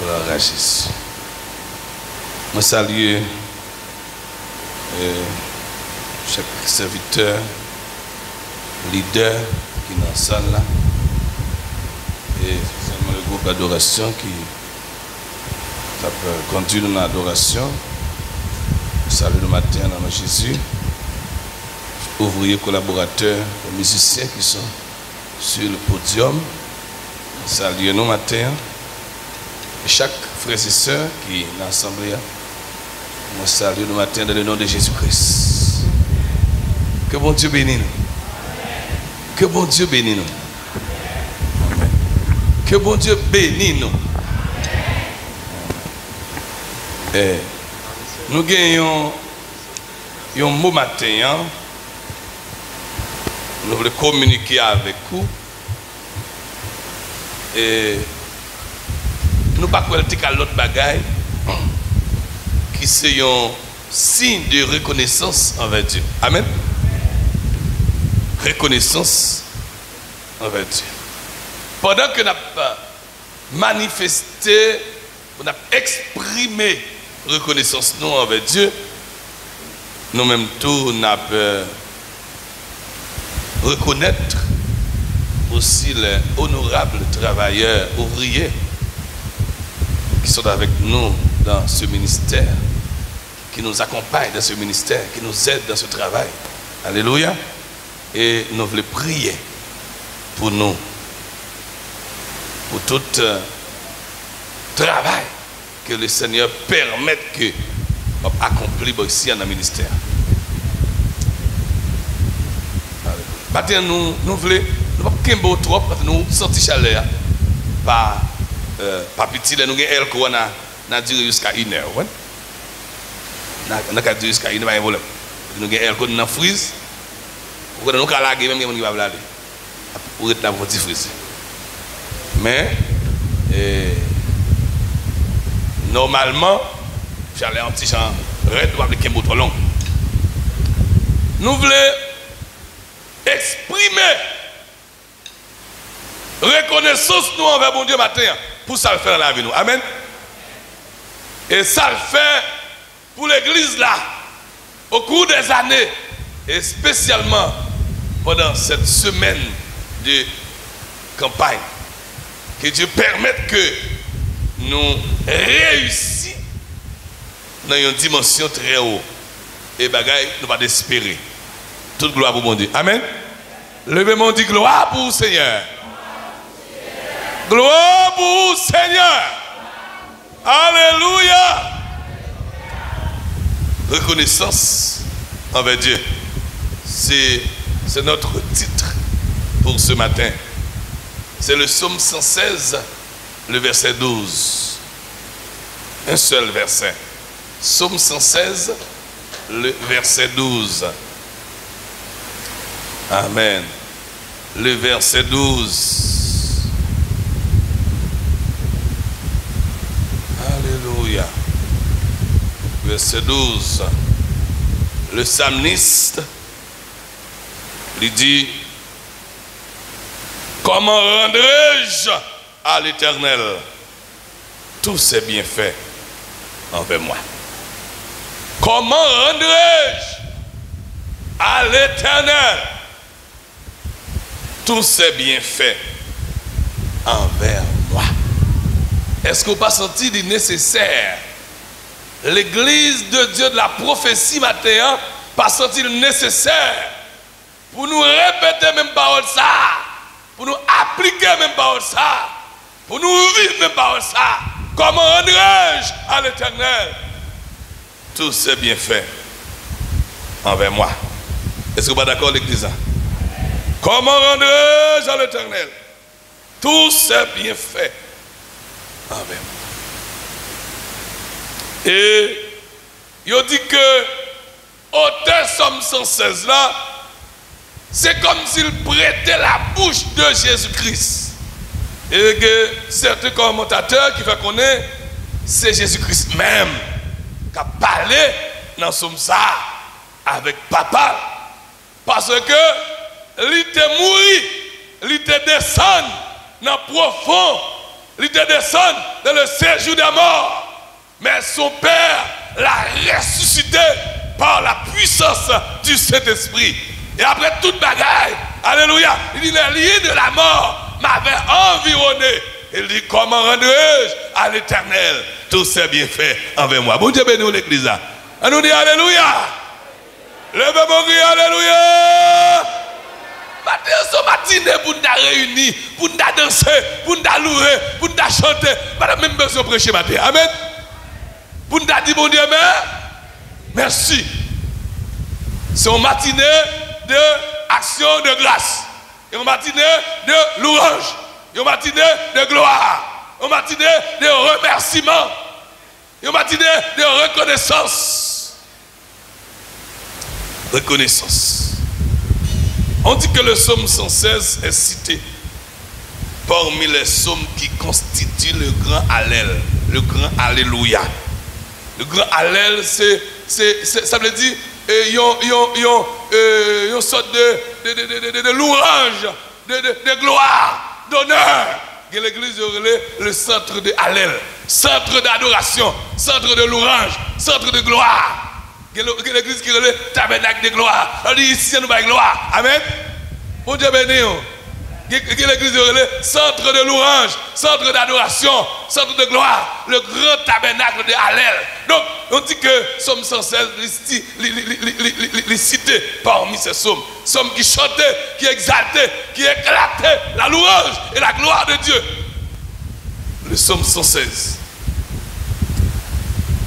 Gloire à Jésus. Je salue chaque serviteur, leader qui est dans la salle là. Et c'est le groupe d'adoration qui conduit dans l'adoration. Je salue le matin dans le nom de Jésus. Ouvriers, collaborateurs, musiciens qui sont sur le podium. Salut nous matin. Et chaque frère et sœur qui est dans l'assemblée. Moi salue le matin dans le nom de Jésus-Christ. Que bon Dieu bénisse nous. Que bon Dieu bénisse nous. Que bon Dieu bénisse nous. Et nous gagnons un mot matin. Nous voulons communiquer avec vous. Et nous ne pouvons pas dire l'autre bagaille qui c'est un signe de reconnaissance envers Dieu. Amen. Reconnaissance envers Dieu. Pendant que nous avons manifesté, nous avons exprimé reconnaissance nous envers Dieu, nous-mêmes tous nous avons reconnaître aussi les honorables travailleurs, ouvriers qui sont avec nous dans ce ministère, qui nous accompagnent dans ce ministère, qui nous aident dans ce travail. Alléluia. Et nous voulons prier pour nous, pour tout travail que le Seigneur permette que nous accomplissions ici dans le ministère. Maintenant, nous voulons, nous ne pouvons pas trop parce que nous sentons chaleur par petit, nous avons un cours qui a duré jusqu'à 1 heure. Nous avons duré jusqu'à 1 heure, nous avons un cours dans la frise. Nous avons la guerre, même si nous avons la pour être dans votre frise. Mais, normalement, j'allais un petit champ, red doit être un peu trop long. Nous voulons exprimer reconnaissance nous envers mon Dieu matin pour ça le faire dans la vie nous. Amen. Et ça le fait pour l'église là au cours des années et spécialement pendant cette semaine de campagne. Que Dieu permette que nous réussissions dans une dimension très haute et bagaille nous pas d'espérer. Toute gloire pour mon Dieu. Amen. Levez-moi, dit gloire pour le Seigneur. Gloire pour le Seigneur. Alléluia. Reconnaissance envers Dieu. C'est notre titre pour ce matin. C'est le psaume 116, le verset 12. Un seul verset. Psaume 116, le verset 12. Amen. Le verset 12. Alléluia. Verset 12. Le psalmiste lui dit: comment rendrai-je à l'Éternel tous ses bienfaits envers moi? Comment rendrai-je à l'Éternel tous ces bienfaits envers moi? Est-ce qu'on n'a pas senti du nécessaire? L'église de Dieu de la prophétie matin, pas senti le nécessaire pour nous répéter même parole ça, pour nous appliquer même parole ça, pour nous vivre même parole ça. Comment rendrai-je à l'Éternel tous ces bienfaits envers moi? Est-ce que vous n'êtes pas d'accord l'église? Comment rendrai-je à l'Éternel tous ces bienfaits envers moi? Et il dit que auteur Somme 116 là, c'est comme s'il prêtait la bouche de Jésus-Christ. Et que certains commentateurs qui font connaître, c'est Jésus-Christ même qui a parlé dans Somme ça avec papa. Parce que il était mouru, il était descendu dans le profond il était descendu dans le séjour des morts. Mais son Père l'a ressuscité par la puissance du Saint-Esprit. Et après toute bagaille, alléluia, il dit, les liens de la mort m'avaient environné. Il dit, comment rendrai-je à l'Éternel tous ses bienfaits envers moi? Bon Dieu bénisse l'église. On nous dit alléluia. Levez mon cri, alléluia. Maintenant, matinée pour nous réunir, pour nous danser, pour nous louer, pour nous chanter. Pas même besoin de prêcher matin. Amen. Pour nous dire bon Dieu, merci. C'est une matinée d'action de grâce. Une matinée de louange. Une matinée de gloire. Une matinée de remerciement. Une matinée de reconnaissance. Reconnaissance. On dit que le psaume 116 est cité parmi les psaumes qui constituent le grand Hallel, le grand Alléluia. Le grand Hallel, ça veut dire une sorte de louange, de gloire, d'honneur. L'église est le centre de Hallel, centre d'adoration, centre de louange, centre de gloire. L'église qui est le tabernacle de gloire. On dit ici, nous avons gloire. Amen. Bon Dieu béni. L'église est le centre de louange, centre d'adoration, centre de gloire. Le grand tabernacle de Hallel. Donc, on dit que Somme 116 les cité parmi ces psaumes. Somme qui chantait, qui exaltait, qui éclatait la louange et la gloire de Dieu. Le Somme 116.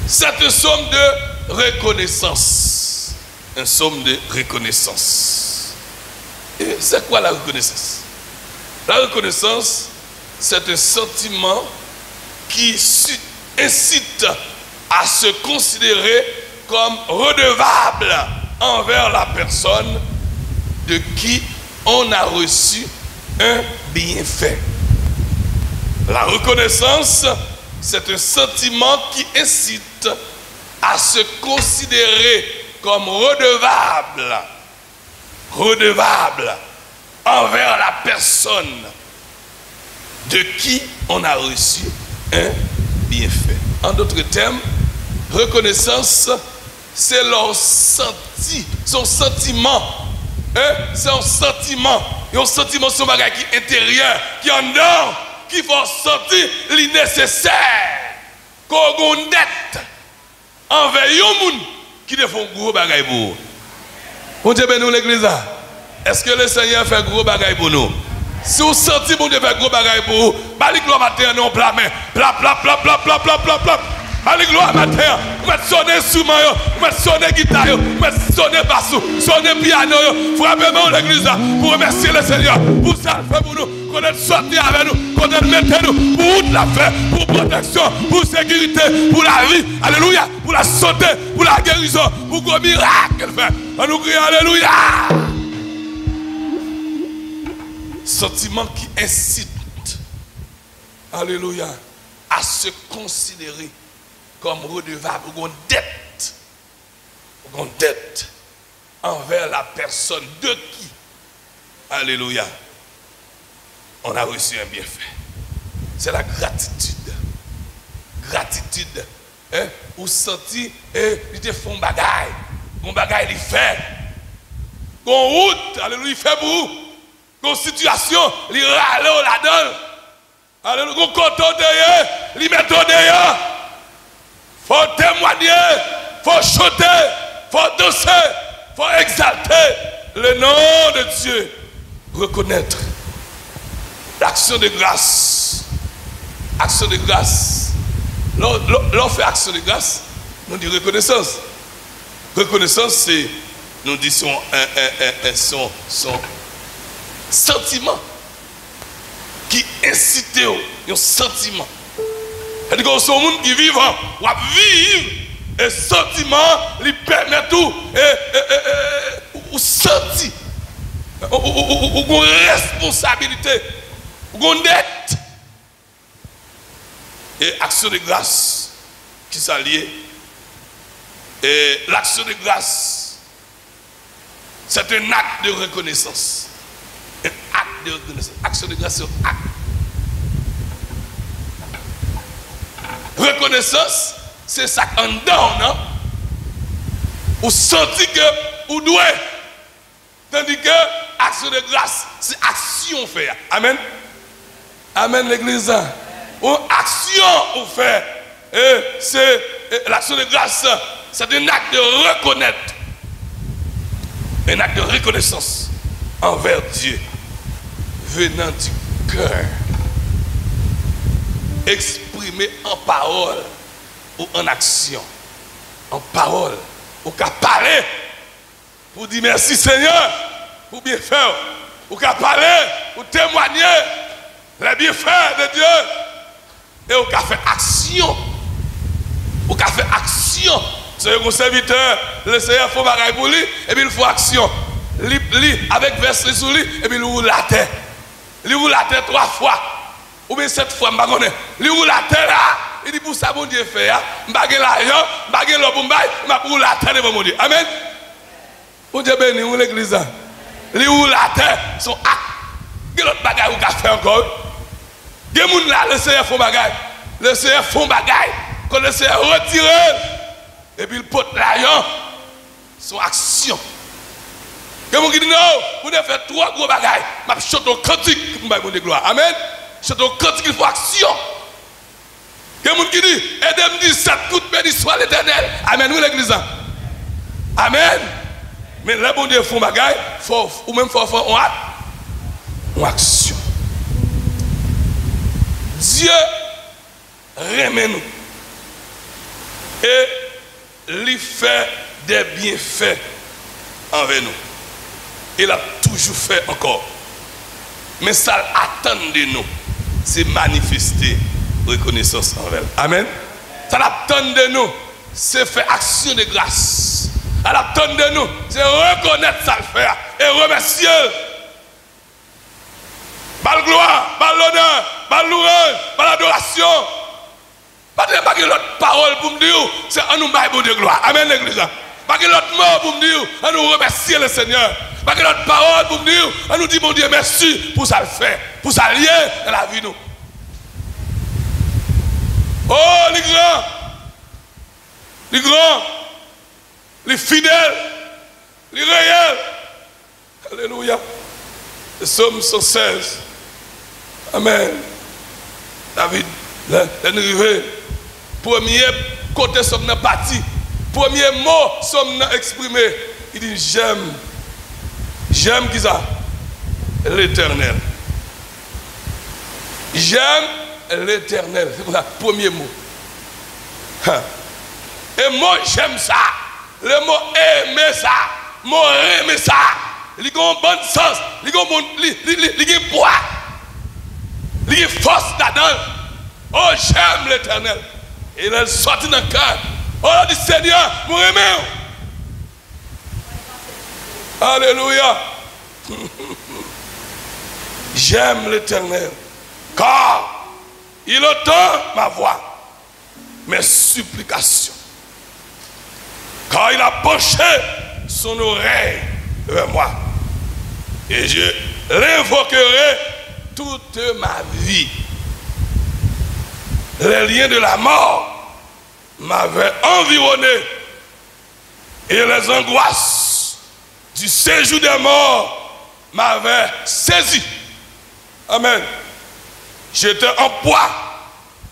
C'est un psaume de reconnaissance. Un psaume de reconnaissance. Et c'est quoi la reconnaissance? La reconnaissance, c'est un sentiment qui incite à se considérer comme redevable envers la personne de qui on a reçu un bienfait. La reconnaissance, c'est un sentiment qui incite à se considérer comme redevable envers la personne de qui on a reçu un bienfait. En d'autres termes, reconnaissance, c'est son sentiment. C'est un sentiment. Et un sentiment, c'est un bagage qui est intérieur, qui est en dedans, qui faut sentir l'innécessaire, qu'on a une dette envers les gens qui te font gros bagaille pour vous. Bon Dieu bénisse l'église. Est-ce que le Seigneur fait gros bagaille pour nous? Si vous sentez bon Dieu fait gros bagaille pour vous, balik gloire matin non plat main, plat. Balik gloire matin, vous mettez sonner instrument, vous mettez sonner guitare, vous mettez sonner basso, sonner piano, frappez-moi l'église pour remercier le Seigneur pour ça fait pour nous, qu'on est sorti avec nous, qu'on est mettre nous pour toute la fait, pour protection, pour sécurité, pour la vie, alléluia, pour la santé, pour la guérison, pour gros miracle fait. On nous crie alléluia. Sentiment qui incite, alléluia, à se considérer comme redevable, ou une dette envers la personne de qui, alléluia, on a reçu un bienfait. C'est la gratitude. Gratitude. Ou senti, il te fait un bagaille. Mon bagaille, il fait. Mon route, alléluia, il fait pour vous. Mon situation, il râle là-dedans. Alléluia, mon content derrière, il met derrière. Il faut témoigner, il faut chanter, il faut danser, il faut exalter le nom de Dieu. Reconnaître l'action de grâce. Action de grâce. L'on fait action de grâce, nous dit reconnaissance. Reconnaissance, c'est, nous disons, son sentiment qui incite un sentiment. C'est-à-dire que ce monde qui vit, ou vivre, et sentiment lui permet tout, ou sentir, ou responsabilité, ou dette. Et action de grâce qui s'allie. Et l'action de grâce, c'est un acte de reconnaissance. Un acte de reconnaissance. Action de grâce, c'est un acte. Reconnaissance, c'est ça en dedans, non? Ou senti que ou doit. Tandis que action de grâce, c'est action fait. Amen. Amen l'église. Ou action ou fait. Et c'est l'action de grâce, c'est un acte de reconnaître. Un acte de reconnaissance envers Dieu venant du cœur. Exprimé en parole ou en action. En parole. Ou qu'à parler pour dire merci Seigneur pour bien faire. Ou qu'à parler pour témoigner les bienfaits de Dieu. Et ou qu'à faire action. Ou qu'à faire action. C'est un serviteur, le Seigneur fait bagaille pour lui, et puis il faut action. Lui, avec verset sur lui, et puis il roule la terre. Il roule la terre 3 fois. Ou bien 7 fois, je ne sais pas. Il roule la terre là. Il dit pour ça, bon Dieu fait. Je ne sais pas, je ne sais pas, je roule la terre devant mon Dieu. Amen. Bon Dieu béni, où l'église là. Il roule la terre, son acte. Il y a l'autre bagaille ou qu'a fait encore. Il y a des gens là, le Seigneur fait bagaille. Le Seigneur fait bagaille. Quand le Seigneur retire. Et puis il porte l'aïon, son action. Quelqu'un qui dit non, vous devez faire 3 gros bagailles. Je vais chanter un cantique pour me dire gloire. Amen. Chanter un cantique, il faut action. Quelqu'un qui dit, aidez-moi 17, toute béni soit l'Éternel. Amen, oui l'église. Amen. Mais là, bon Dieu, font bagaille, ou même faut faire une action. Dieu remet nous. Et il fait des bienfaits envers nous. Il a toujours fait encore. Mais ça attend de nous, c'est manifester reconnaissance envers lui. Amen. Ça attend de nous, c'est faire action de grâce. Ça attend de nous, c'est reconnaître ça le faire et remercier. Bal gloire, bal l'honneur, bal louange, bal adoration. Pas de l'autre parole pour me dire, c'est à nous bailler pour de gloire. Amen l'église. Pas de l'autre mot pour me dire, à nous remercier le Seigneur. Pas de l'autre parole pour me dire, à nous dire mon Dieu merci pour ça le faire, pour ça lier dans la vie nous. Oh les grands, les fidèles, les réels. Alléluia. Le psaume 116. Amen. David, l'arrivée. Premier côté sommes parti. Premier mot sommes exprimé. Il dit j'aime qui ça? L'Éternel. J'aime l'Éternel. C'est pour ça, premier mot. Et moi j'aime ça. Le mot aimer ça. Mot aimer ça. Il a un bon sens. Il a un bon poids. Il a force là-dedans. Oh j'aime l'Éternel. Et il est sorti dans le cœur. Oh, dit Seigneur, mon aimé. Alléluia. J'aime l'Éternel. Car il entend ma voix, mes supplications. Car il a penché son oreille vers moi. Et je l'invoquerai toute ma vie. Les liens de la mort m'avaient environné et les angoisses du séjour des morts m'avaient saisi. Amen. J'étais en proie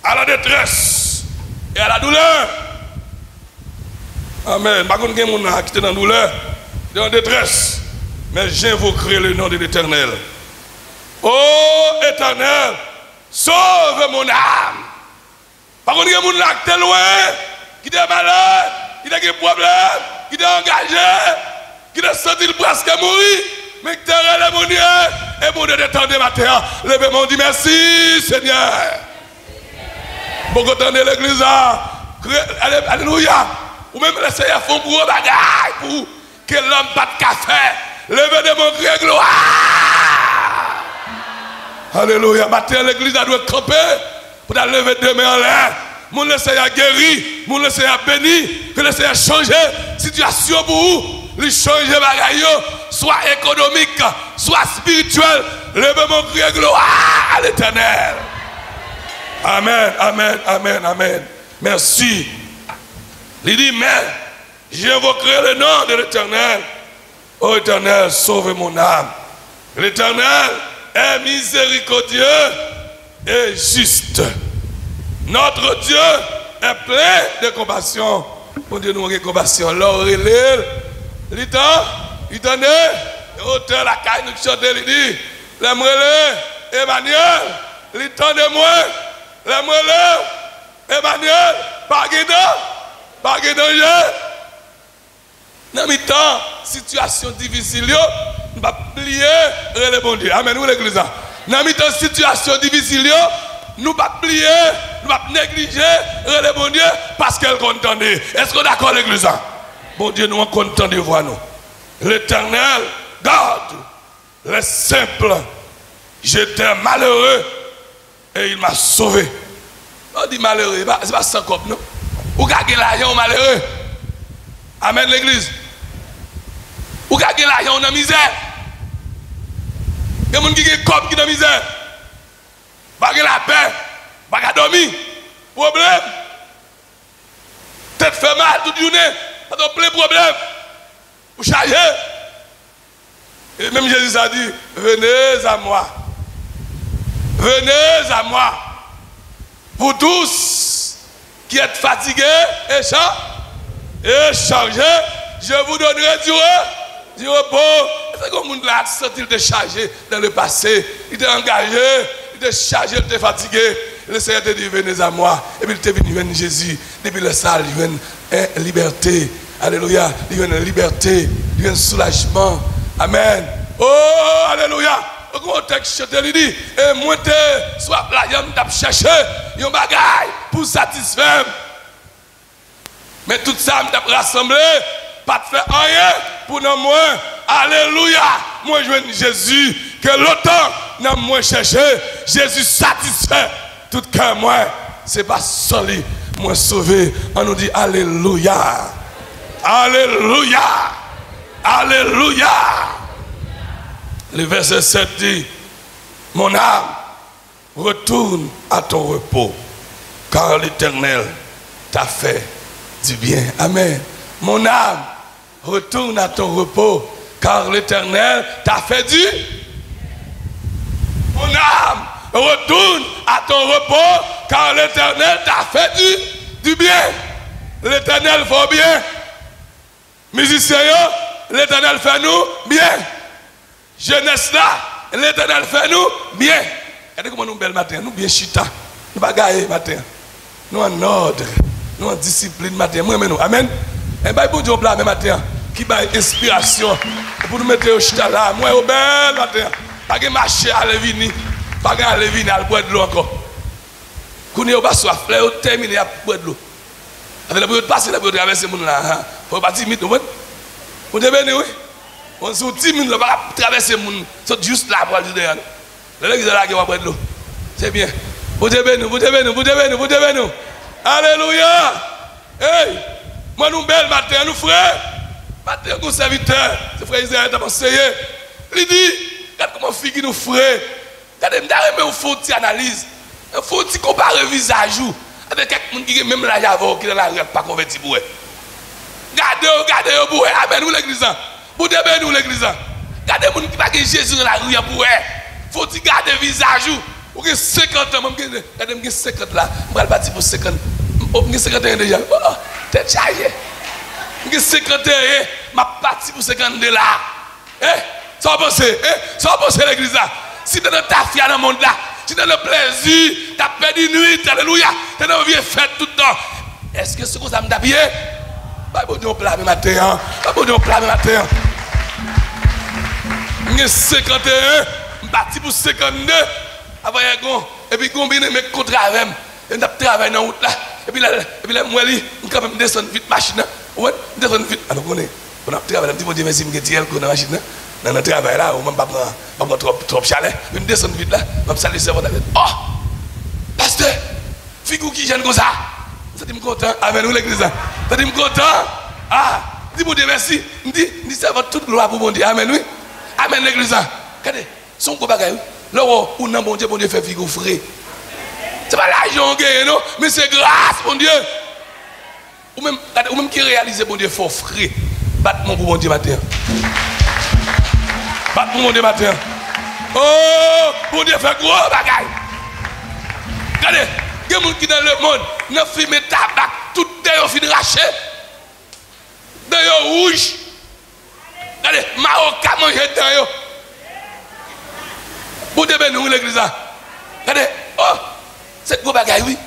à la détresse et à la douleur. Amen. Par contre, il y a des gens qui étaient dans la douleur, dans la détresse. Mais j'invoquerai le nom de l'Éternel. Oh Éternel, sauve mon âme. Par contre, il y a des gens qui sont loin, qui sont malades, qui ont des problèmes, qui sont engagés, qui ont senti presque mourir, mais qui ont mon Dieu. Et mon Dieu détendez ma terre. Levez-moi, dit merci Seigneur. Beaucoup de l'église, alléluia. Ou même le Seigneur font gros bagaille pour que l'homme pas de café. Levez de mon cri gloire. Alléluia. Matin, l'église doit camper pour lever deux mains en l'air. Mon le Seigneur guéri, mon le Seigneur béni, que le Seigneur change situation pour vous. Il change bagaille, soit économique, soit spirituel. Levez mon cri gloire à l'Éternel. Amen, amen, amen, amen. Merci. Il dit, mais j'invoquerai le nom de l'Éternel. Ô Éternel, sauve mon âme. L'Éternel est miséricordieux et juste. Notre Dieu est plein de compassion. Mon Dieu, nous avons compassion. L'aurélie, il donne, auteur la caille, nous chantons, il dit, l'aimerait Emmanuel, il donne de moi, l'aimerait Emmanuel, pas de danger. Dans mes temps, situation difficile, nous ne pas plier le bon Dieu. Amen, nous l'église. Dans mes temps, situation difficile, nous ne pas plier, nous ne pas négliger le bon Dieu parce qu'elle content. Est-ce qu'on est d'accord l'église? Bon Dieu, nous sommes contents de voir nous. L'Éternel garde les simples. J'étais malheureux et il m'a sauvé. On dit malheureux, ce n'est pas sans cop, non? Ou gagner l'argent malheureux. Amen l'église. Ou gagner l'argent dans la misère. Il y a des gens qui ont cop qui dans la misère. Pas la paix, pas dormir. Problème. Tête fait mal toute journée. Pas de plein problème. Vous chargez. Et même Jésus a dit, venez à moi. Venez à moi. Vous tous qui êtes fatigués et chargés, je vous donnerai du repos. C'est comme un monde là, il était chargé dans le passé, il était engagé, il était chargé, il était fatigué. Le Seigneur te dit, venez à moi. Et puis il était venu vers Jésus. Depuis le salle, il vient une liberté. Alléluia. Il vient une liberté. Il vient un soulagement. Amen. Oh, alléluia. Comment texte il dit, et moi, soit là, je vais chercher un bagage pour satisfaire. Mais tout ça, je vais rassembler, pas de faire rien pour nous moi. Alléluia. Moi, je veux Jésus, que longtemps, nous moi chercher, Jésus satisfait tout cœur moi. C'est pas seul, moi sauvé. On nous dit Alléluia. Alléluia. Alléluia. Le verset 7 dit, mon âme, retourne à ton repos, car l'Éternel t'a fait du bien. Amen. Mon âme, retourne à ton repos, car l'Éternel t'a fait du bien. Mon âme, retourne à ton repos, car l'Éternel t'a fait du bien. L'Éternel fait bien. Musiciens, l'Éternel fait nous bien. Jeunesse là, l'Éternel fait nous bien. Regardez comment nous belle matin, nous bien chita, nous bagaille matin, nous en ordre, nous en discipline matin. Moi nous, amen. Et bien pour Dieu là matin, qui va inspiration pour nous mettre au chita là. Moi au bel matin, pas de marcher à Lévini, pas de aller venir à boire de l'eau encore. Quand on va soif, là on termine à boire de l'eau. Avec la période passée, la période traverser mon là, faut pas timide, vous devez oui. On se dit, on ne va pas traverser le monde. C'est juste là pour aller derrière. L'église est là qui va prendre l'eau. C'est bien. Vous devez nous, vous devez nous, vous devez nous, vous devez nous. Alléluia. Hey, moi nous belle matin, nous frères. Matin, nous serviteurs. C'est frère Israël qui a conseillé. Il dit, regarde comment figure nous frères. Regardez, il faut une analyse. Il faut comparer le visage avec quelqu'un qui est même là, qui est dans la rue, pas converti pour eux. Regardez, pour eux. Amen, nous l'église. Vous devez nous l'église. Regardez les gens qui pas Jésus dans la rue pour eux. Faut tu garder le visage. Vous avez 50 ans, regardez 50 là. Je vais bâtir pour 50. J'ai 50 ans déjà. Oh, t'es chargé. J'ai 50 ans, je vais partir pour 50 là. Ça va passer. Ça va passer l'église là. Si tu as ta fille dans le monde là, si tu as le plaisir, tu as perdu une nuit, alléluia, tu as envie de faire tout le temps. Est-ce que c'est comme ça que je vais pas bon Dieu plat matin. Pas bon Dieu plat matin. J'ai 51, je bâti pour 52. Avant et puis combiner mes contrats avec et on travaille dans la route là. Et puis là moi je quand même descendre vite machine. Ouais, descendre vite. Alors on a travaillé un petit peu de merci me dire que dans la machine dans notre travail là, on m'a pas trop chalet. Je descendre vite là, je saluer serveur. Oh! Pasteur, figure qui gêne comme ça. Ça dit me content avec nous l'église. Ça dit me content. Ah, dis-moi Dieu merci. Dis ça va toute gloire pour bon Dieu. Amen oui. Amen l'église. Regardez, son gros bagaille. Là où non bon Dieu fait figure frais. C'est pas l'argent gagné, non, mais c'est grâce, mon Dieu. Ou même qui réalise, mon Dieu, faut frais. Battement pour mon Dieu matin. Battement pour mon Dieu matin. Oh, mon Dieu fait gros bagaille. Regardez, il y a des gens qui dans le monde, n'a fumé tabac, tout d'ailleurs fin raché. D'ailleurs rouge. Regardez, Maroc a mangé d'ailleurs. Pour te bénir l'église là. Regardez, oh, c'est gros bagaille, oui.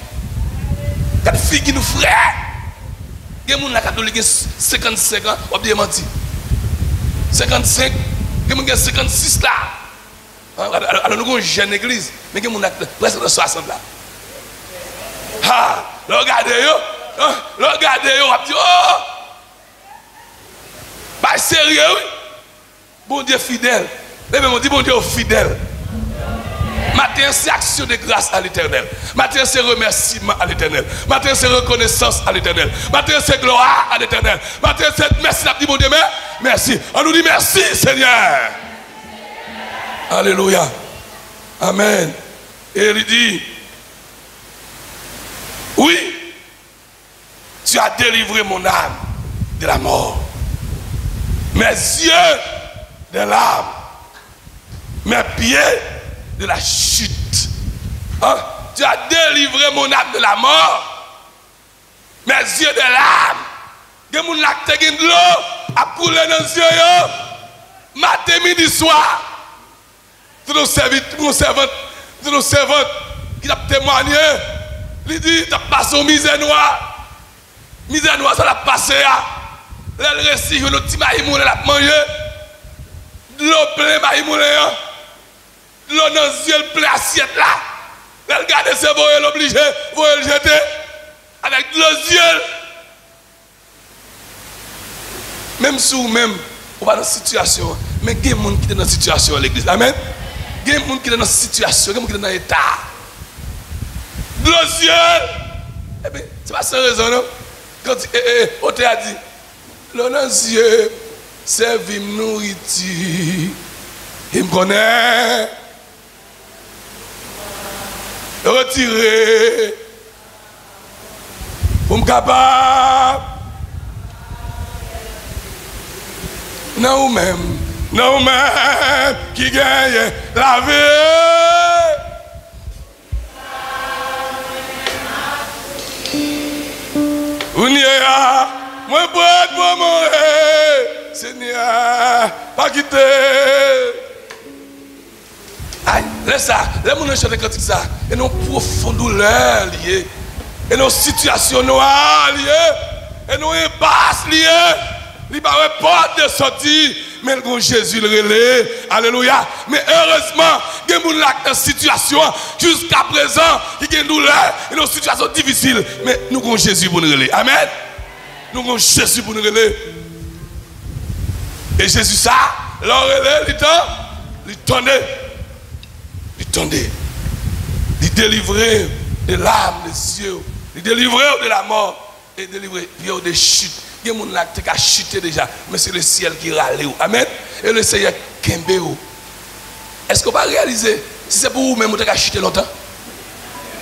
Regardez, fille qui nous frère. Il y a des gens qui ont 55 ans, on bien menti. 55, il y a des gens qui ont 56 là. Alors nous avons une jeune église, mais il y a des gens qui ont presque 60 là. Ah, regardez, regardez, on va dire, oh, bah sérieux, oui. Bon Dieu fidèle. Mais on dit, bon Dieu fidèle. Matin, c'est action de grâce à l'éternel. Matin, c'est remerciement à l'éternel. Matin, c'est reconnaissance à l'éternel. Matin, c'est gloire à l'éternel. Matin, c'est merci. On dit, bon Dieu, merci. On nous dit merci, Seigneur. Alléluia. Amen. Et il dit, oui, tu as délivré mon âme de la mort. Mes yeux de l'âme. Mes pieds de la chute. Hein? Tu as délivré mon âme de la mort. Mes yeux de l'âme. Que mon acte de l'eau a coulé dans les yeux. Matin, midi, soir. Tous nos servantes qui ont témoigné. Il dit, tu as passé au misère noire. Misère noire, ça l'a passé. Le récit, le petit maïmoule, il a mangé. L'eau pleine maïmoule. L'eau dans les yeux, plein assiette là. Elle regarde ses voyelles obligé, voyelles jeter. Avec les yeux. Même si vous-même, vous êtes dans une situation, mais il y a des gens qui sont dans une situation à l'église. Amen. Il y a des gens qui sont dans une situation, il y a des gens qui sont dans un état. Les yeux. Eh bien, c'est pas sans raison, non? Quand on t'a dit, l'eau dans les yeux, servir nourriture. Il me connaît. Retirer. Pour me capable. Non même qui gagne la vie. On y est là. Moi prête pour mourir. Seigneur, pas quitter. Aïe, laisse ça. Laisse mon chanter quand ça. Et nos profondes douleurs liées. Et nos situations noires liées. Et nos impasses liées. Il n'y a pas de porte de sortie. Mais Jésus le relais. Alléluia. Mais heureusement, il y a des gens dans situation jusqu'à présent qui ont une douleur. Et nos situations difficiles. Mais nous avons Jésus pour nous relais. Amen. Nous avons Jésus pour nous relais. Et Jésus, ça, leur relais, il tendait. Il délivrait de l'âme, des cieux. Il délivrait de la mort. Et délivrait de chute. Il y a des gens qui ont chuté déjà. Mais c'est le ciel qui râle. Amen. Et le Seigneur Kembe. Est-ce qu'on va réaliser? Si c'est pour vous-même, vous avez chuté longtemps.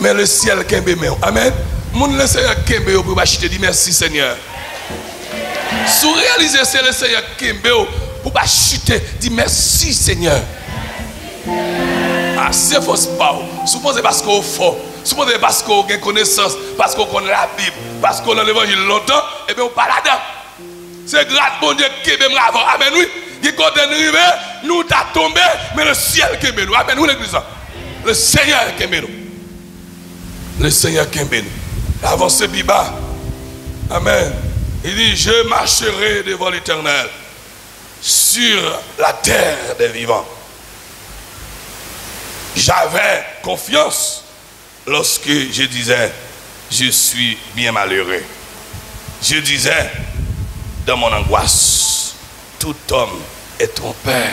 Mais le ciel Kembe. Amen. Le Seigneur Kembe pour chuter. Dit merci Seigneur. Si vous réalisez c'est le Seigneur Kembe pour pas chuter, dis merci Seigneur. Ah, c'est faux pas. Supposez parce qu'on est fort, supposez parce qu'on a connaissance, parce qu'on connaît la Bible, parce qu'on a l'évangile longtemps, et bien on parle là-dedans. C'est grâce bon Dieu Kembe avant. Amen oui. Qui quand on arrive, nous t'a tombé, mais le ciel Kembe nous. Amen oui l'église. Le Seigneur Kembe nous. Le Seigneur Kembe nous. Avancez Biba. Amen. Il dit, je marcherai devant l'Éternel sur la terre des vivants. J'avais confiance lorsque je disais, je suis bien malheureux. Je disais, dans mon angoisse, tout homme est trompeur.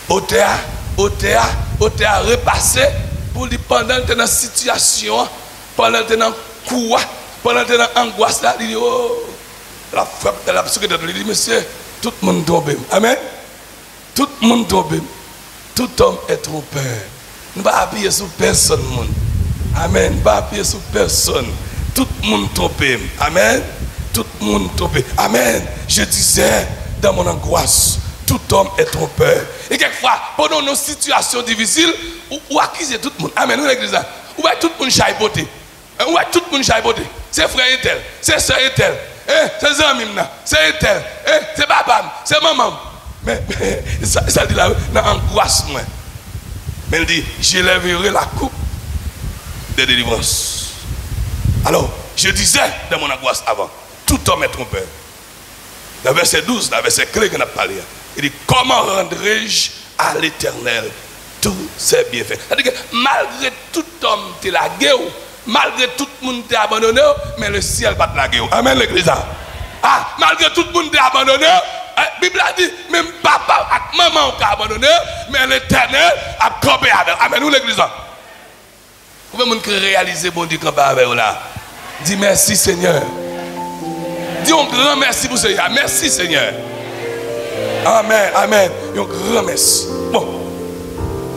Otéa repassé pour lui pendant que dans la situation, pendant que dans le coup, pendant que dans l'angoisse, il dit, oh, la frappe, il dit, monsieur, tout le monde tombe. Amen. Tout le monde tombe. Tout homme est trompeur. Nous ne pouvons pas appuyer sur personne. Amen. Pas pied sur personne. Tout le monde trompé. Amen. Tout le monde trompé. Amen. Je disais dans mon angoisse, tout homme est trompeur. Et quelquefois, pendant nos situations difficiles, ou accuser tout le monde. Amen. Nous l'église là. Ou tout le monde chaiboté. Ou tout le monde chaiboté. C'est frère et tel. C'est soeur et tel. C'est amis, c'est tel. C'est papa, c'est maman. Mais ça dit là, dans l'angoisse, moi. Mais il dit, j'élèverai la coupe de délivrance. Alors, je disais dans mon angoisse avant, tout homme est trompeur. Dans le verset 12, dans le verset clé qu'on a parlé, il dit, comment rendrai-je à l'Éternel tous ses bienfaits? C'est-à-dire que malgré tout homme te la guerre, malgré tout le monde t'a abandonné, mais le ciel va te la guerre. Amen l'église. Ah, malgré tout le monde t'a abandonné, la Bible a dit, même papa et maman t'a abandonné, mais l'Éternel a campé avec. Amen nous l'église. Vous pouvez réaliser bon Dieu camper avec vous là. Dis merci Seigneur. Dis un grand merci pour Seigneur. Merci Seigneur. Amen, amen. Un grand merci. Bon.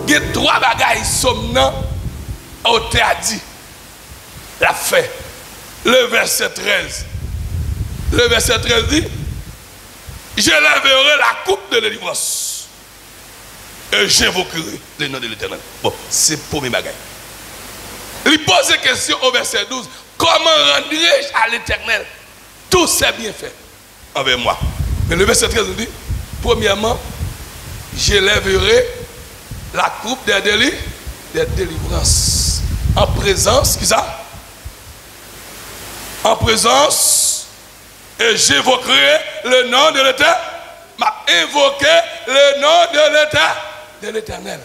Il y a 3 bagailles somnants au théâtre. La fait. Le verset 13. Le verset 13 dit, je lèverai la coupe de délivrance et j'invoquerai le nom de l'Éternel. Bon, c'est pour mes bagailles. Il pose une question au verset 12. Comment rendrai-je à l'Éternel tous ses bienfaits envers moi? Mais le verset 13 nous dit, premièrement, j'élèverai la coupe des délivrances. En présence, qui ça? En présence, et j'évoquerai le nom de l'Éternel. M'a invoqué le nom de l'Éternel.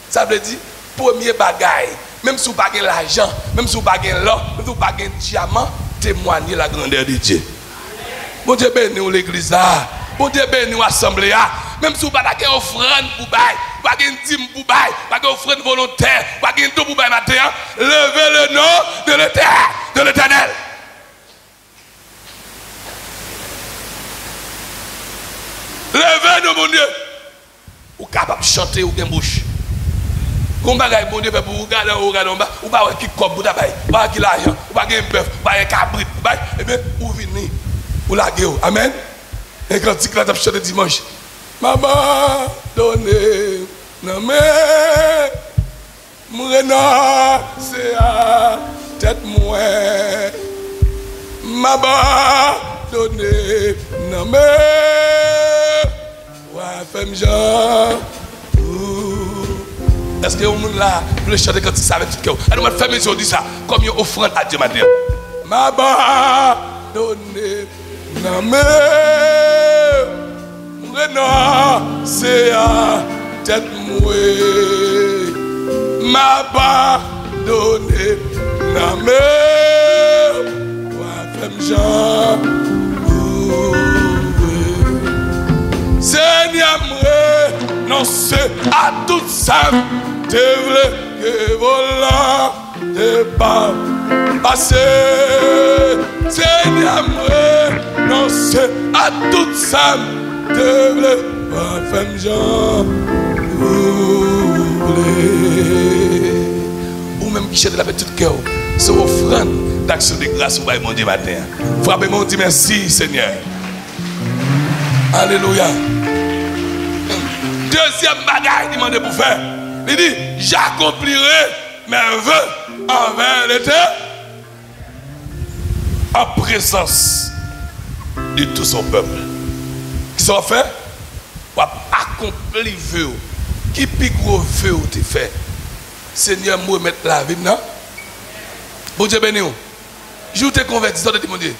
Ça veut dire, premier bagaille, même si vous n'avez pas l'argent, même si vous n'avez pas l'or, même si vous n'avez pas un diamant, témoignez la grandeur de Dieu. Bon Dieu béni l'église là. Bon Dieu béni l'assemblée là. Même si vous n'avez pas d'offrande pour bail, pas de dîme pour bail, pas d'offrande volontaire, pas de tout pour bail matin, levez le nom de l'Éternel. Levez-nous, mon Dieu. Ou capable de chanter ou bien bouche. Comme bagaille bon Dieu fait pour vous regarder en bas, ou pas qui comme vous d'abord, pas qui l'argent, ou pas qui bœuf, pas un cabrit, et bien ou venir ou la guerre. Amen. Et quand tu as chanté dimanche, maman donné non mais mon c'est à tête moi. Maman donné non mais ouais femme Jean. Est-ce que vous là, vous chanter quand il savait tout cœur? Alors, on va faire mes yeux, dit ça, comme une offrande à Dieu matin. Ma donné, non mais, c'est à tête mouée. Ma donné, non mais, ouais, femme Jean. Seigneur, non c'est à tout ça. Te vle que volant te pas passer. Seigneur, non c'est à tout ça. Te vle pas femme Jean. Ou même qui cherche la petite cœur. C'est offrande d'action de grâce au mon Dieu matin. Frappez mon Dieu, merci Seigneur. Alléluia. Deuxième bagaille demandé pour faire. Il dit, j'accomplirai mes vœux envers l'Éternel en présence de tout son peuple. Qu'est-ce qu'on fait? On accomplir vœux. Qui plus gros vœux tu fais? Seigneur, moi mettre la vie, non? Bon Dieu béni. Je t'ai converti, ça te mon Dieu.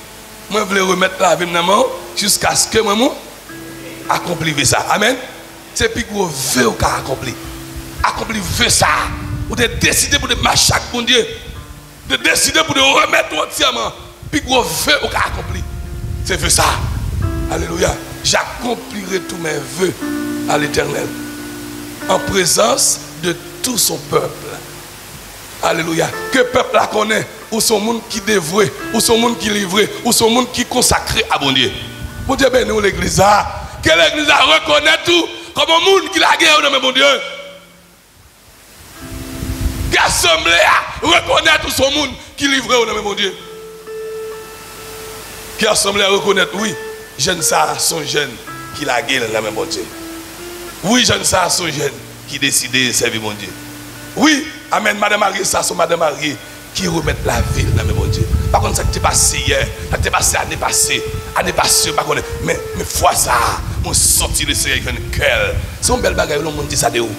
Moi, je veux remettre la vie, non? Jusqu'à ce que moi, accomplir ça. Amen. C'est plus gros vœux qu'a accompli. Accomplir vœux ça. Ou de décider pour de marcher avec mon Dieu. De décider pour de remettre entièrement. Plus gros vœux qu'a accompli. C'est vœux ça. Alléluia. J'accomplirai tous mes vœux à l'Éternel. En présence de tout son peuple. Alléluia. Que peuple la connaît. Ou son monde qui dévoué. Ou son monde qui livré. Ou son monde qui consacré à mon Dieu. Mon Dieu béni l'église. Que l'église reconnaît tout. Comme un monde qui la guerre dans mon Dieu. Que qui assemblée à reconnaître son monde qui livre au nom de mon Dieu. Qui assemblée à reconnaître, oui, jeunes ça sont jeunes qui la gueule dans mon Dieu. Oui, jeunes ça sont jeunes qui décident de servir mon Dieu. Oui, amen, madame Marie, ça sont madame Marie qui remettent la ville dans mon Dieu. Par contre, ça qui t'est passé hier, ça qui t'est passé l'année passée, par contre, mais fois ça, mon sorti de ce avec un cœur. C'est une belle bagaille, le monde dit ça de où?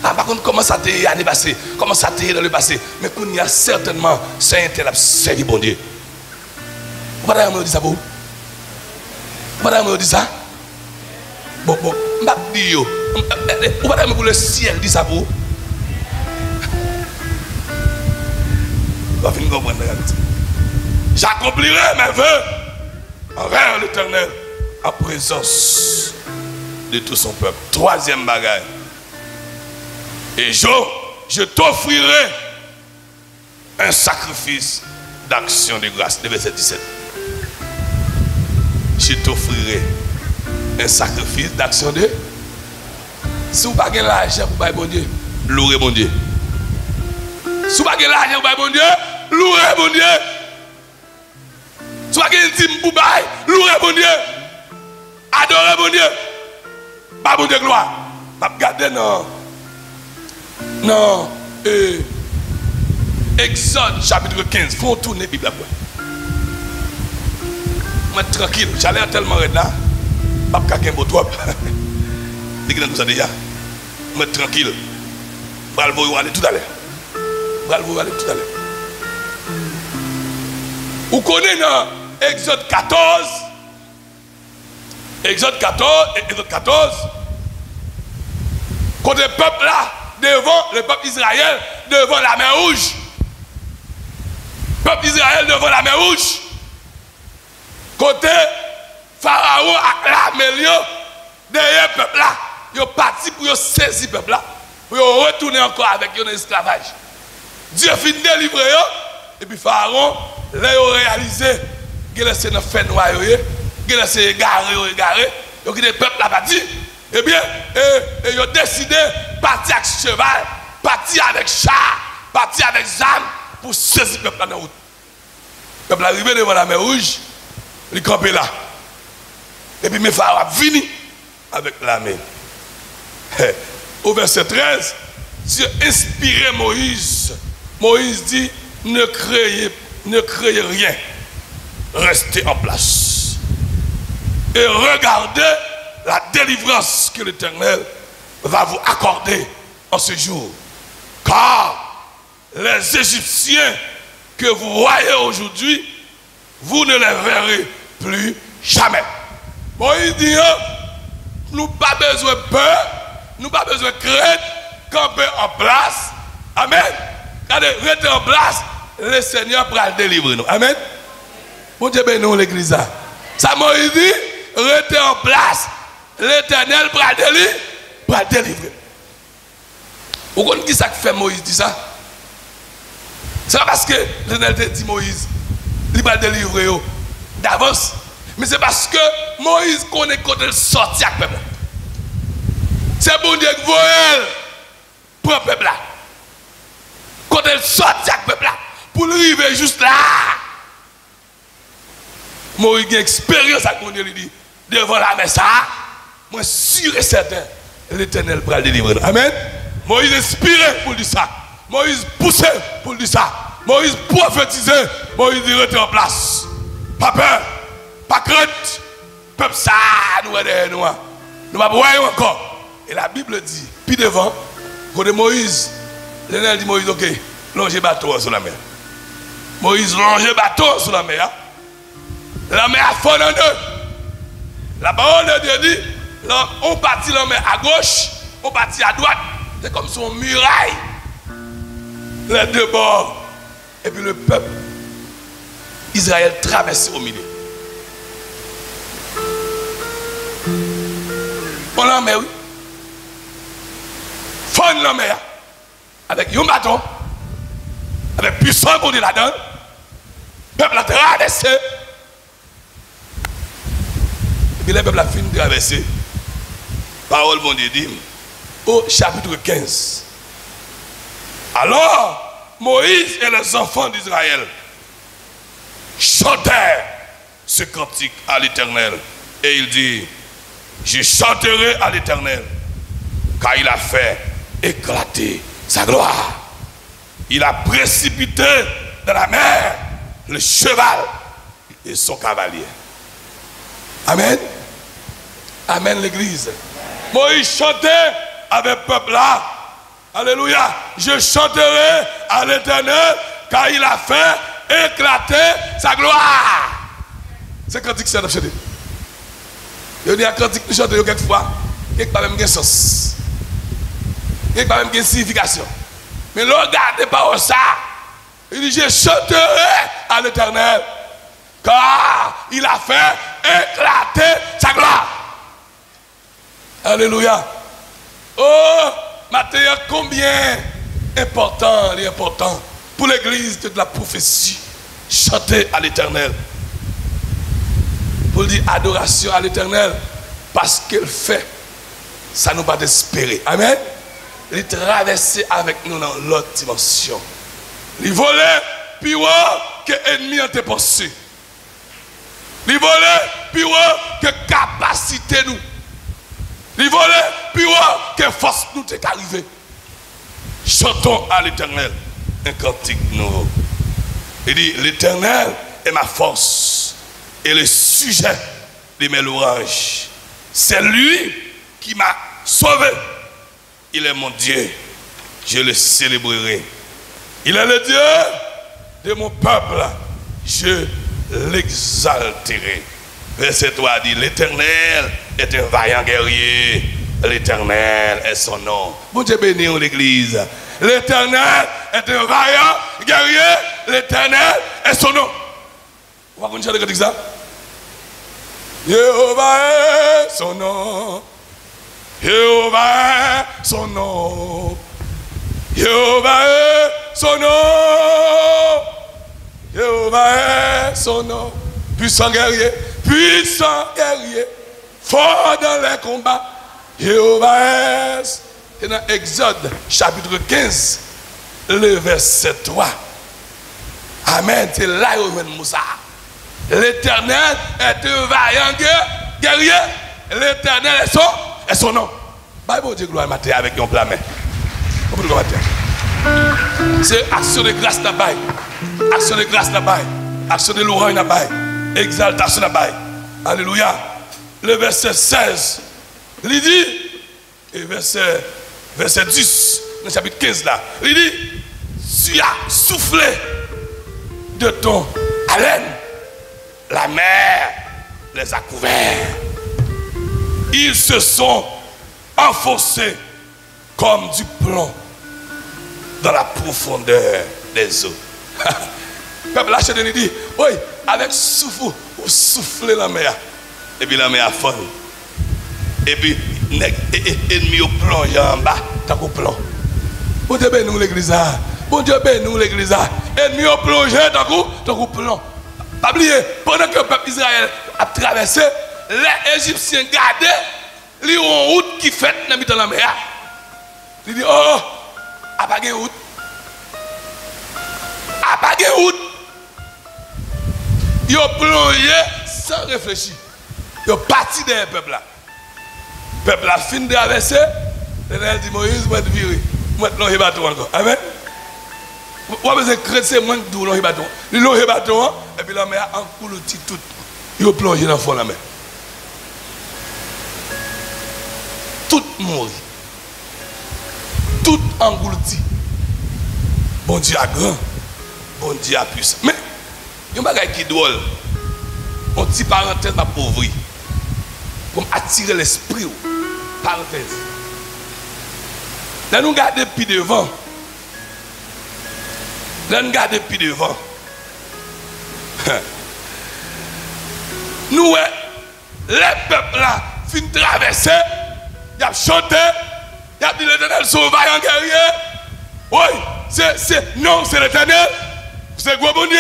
Ah, par contre, comment ça t'est l'année passée? Comment ça t'est dans le passé? Mais qu'on y a certainement, c'est un tel à servir mon Dieu. Vous ne me dit ça pour vous? Vous ne me dit ça? Bon, je ne dis pas. Vous ne le ciel dit ça pour vous? J'accomplirai mes vœux envers l'Éternel en présence de tout son peuple. Troisième bagaille. Et je t'offrirai un sacrifice d'action de grâce. Le verset 17. Je t'offrirai un sacrifice d'action de. Si vous n'avez pas l'argent pour bailler bon Dieu, louez bon Dieu. Si vous n'avez pas l'argent pour bailler bon Dieu, louez bon Dieu. Si vous n'avez pas intime pour bailler, louez bon Dieu. Adorez bon Dieu. Pas bon Dieu gloire. Regardez non. Exode chapitre 15. Faut tourner la Bible là. Moi tranquille, j'allais tellement là. Pas quelqu'un pour toi. C'est que nous ça déjà. Moi tranquille. Bravo aller tout à l'heure. Bravo aller tout à l'heure. Vous connaissez dans Exode 14. Exode 14. Quand le peuple là, devant le peuple Israël, devant la mer rouge. Peuple Israël devant la mer rouge. Côté Pharaon a l'armée derrière le peuple là. Ils sont partis pour saisir le peuple là. Pour retourner encore avec un esclavage. Dieu finit de délivrer. Et puis Pharaon, là, il a réalisé qu'il a laissé dans le fait noir, qu'il a laissé égaré. Donc le peuple là parti. Eh bien, ils ont décidé de partir avec cheval, partir avec char, partir avec âme pour saisir le peuple là dans la route. Le peuple arrivé devant la mer rouge, il campé là. Et puis mes Pharaon venu avec l'armée. Au verset 13, Dieu inspirait Moïse. Moïse dit, ne créez rien. Restez en place. Et regardez la délivrance que l'Éternel va vous accorder en ce jour. Car les Égyptiens que vous voyez aujourd'hui, vous ne les verrez plus jamais. Moïse dit, nous n'avons pas besoin de peur, nous n'avons pas besoin de crainte, camper en place. Amen. Regardez, rester en place, le Seigneur pourra le délivrer nous. Amen. Bon Dieu bénisse l'église. Ça Moïse dit, rester en place, l'Éternel pourra le délivrer. Vous comprenez qui ça fait Moïse dit ça? C'est pas parce que l'Éternel dit Moïse, il va le délivrer d'avance. Mais c'est parce que Moïse connaît quand il sortit avec le peuple. C'est bon Dieu qui voit pour le peuple là. Quand il sortit avec le peuple là, pour arriver juste là. Moïse a une expérience avec mon Dieu, il dit, devant la mer ça, moi sûr et certain, l'Éternel pourra le délivrer. Amen. Moïse inspiré pour dire ça. Moïse poussé pour dire ça. Moïse prophétisé. Moïse dit rester en place. Pas peur. Pas crainte, peuple ça, nous derrière nous. Nous ne voyons encore. Et la Bible dit, puis devant, quand Moïse, l'Éternel dit Moïse, ok, longez bateau sur la mer. Moïse longe bateau sur la mer. La mer a fond en deux. La parole de Dieu dit, on partit la mer à gauche, on partit à droite. C'est comme son muraille. Les deux bords. Et puis le peuple, Israël traverse au milieu. On l'a mis, oui. Fond la mer. Avec un bâton. Avec puissance pour dire là-dedans. Le peuple a traversé. Et puis le peuple a fini de traverser. Parole mon Dieu dit. Au chapitre 15. Alors, Moïse et les enfants d'Israël chantèrent ce cantique à l'Éternel. Et il dit, je chanterai à l'Éternel, car il a fait éclater sa gloire. Il a précipité dans la mer le cheval et son cavalier. Amen. Amen, l'église. Moïse chantait avec le peuple là. Alléluia. Je chanterai à l'Éternel, car il a fait éclater sa gloire. C'est cantique que c'est chanté. Il y a un cantique que chanté quelquefois, qui n'a pas même de sens. Qui n'a pas même de signification. Mais regardez pas ça. Il dit, je chanterai à l'Éternel, car il a fait éclater sa gloire. Alléluia. Oh, Matthieu, combien important, il est important pour l'église de la prophétie. Chanter à l'Éternel. Pour dire adoration à l'Éternel, parce qu'il fait, ça nous va d'espérer. Amen. Il traverser avec nous dans l'autre dimension. Il volait plus haut que l'ennemi en tes pensées. Il volait plus haut que capacité nous. Il volait plus haut que force nous t'est arrivé. Chantons à l'Éternel un cantique nouveau. Il dit, l'Éternel est ma force et le sujet de mes louanges. C'est lui qui m'a sauvé. Il est mon Dieu. Je le célébrerai. Il est le Dieu de mon peuple. Je l'exalterai. Verset 3 dit, l'Éternel est un vaillant guerrier. L'Éternel est son nom. Bon Dieu béni l'église. L'Éternel est un vaillant guerrier. L'Éternel est son nom. On va continuer avec ça. Jéhovah est son nom. Jéhovah est son nom. Jéhovah est son nom. Jéhovah est son nom. Puissant guerrier. Puissant guerrier. Fort dans les combats. Jéhovah est. Et dans Exode chapitre 15, le verset 3. Amen. C'est là où on Moussa. L'Éternel est un vaillant guerrier. L'Éternel est son nom. Bible dit gloire matin avec un plat main. C'est action de grâce là-bas. Action de grâce là-bas. Action de louange là-bas. Exaltation là-bas. Alléluia. Le verset 16. Il dit, et verset 10, dans le chapitre 15 là, il dit, tu as soufflé de ton haleine. La mer les a couverts. Ils se sont enfoncés comme du plomb dans la profondeur des eaux. Le peuple lâche de dit, oui, avec souffle, vous soufflez la mer. Et puis la mer a folle. Et puis, l'ennemi au plonge en bas, t'as qu'au plomb. Bon Dieu bénis nous l'église. Bon Dieu bénis nous l'église. Ennemi au plongé, t'as qu'au plomb. Pas oublier, pendant que le peuple d'Israël a traversé, les Égyptiens gardaient les routes qui fait dans la mer. Ils disent, oh, à pas de route. À pas de route. Ils ont plongé sans réfléchir. Ils ont parti des peuples là. Le peuple a fini de traverser. L'Éternel dit, Moïse, moi, je vais virer. Moi, je vais bateau encore. Amen. Moi, je vais créer moins de doux, le bâton. Le bâton, et puis la mer a englouti tout. Il a plongé dans le fond de la mer. Tout mort. Tout englouti. Bon Dieu a grand. Bon Dieu a puissant. Mais, il y a un bagage qui est drôle. On dit parenthèse ma pauvreté. Pour attirer l'esprit. Parenthèse. Là, nous regardons plus devant. Là, nous regardons plus devant. Nous, les peuples là, fin traverser, ils ont chanté, ils ont dit l'Éternel sauvage en guerrier. Oui, non, c'est l'Éternel. C'est quoi bon Dieu?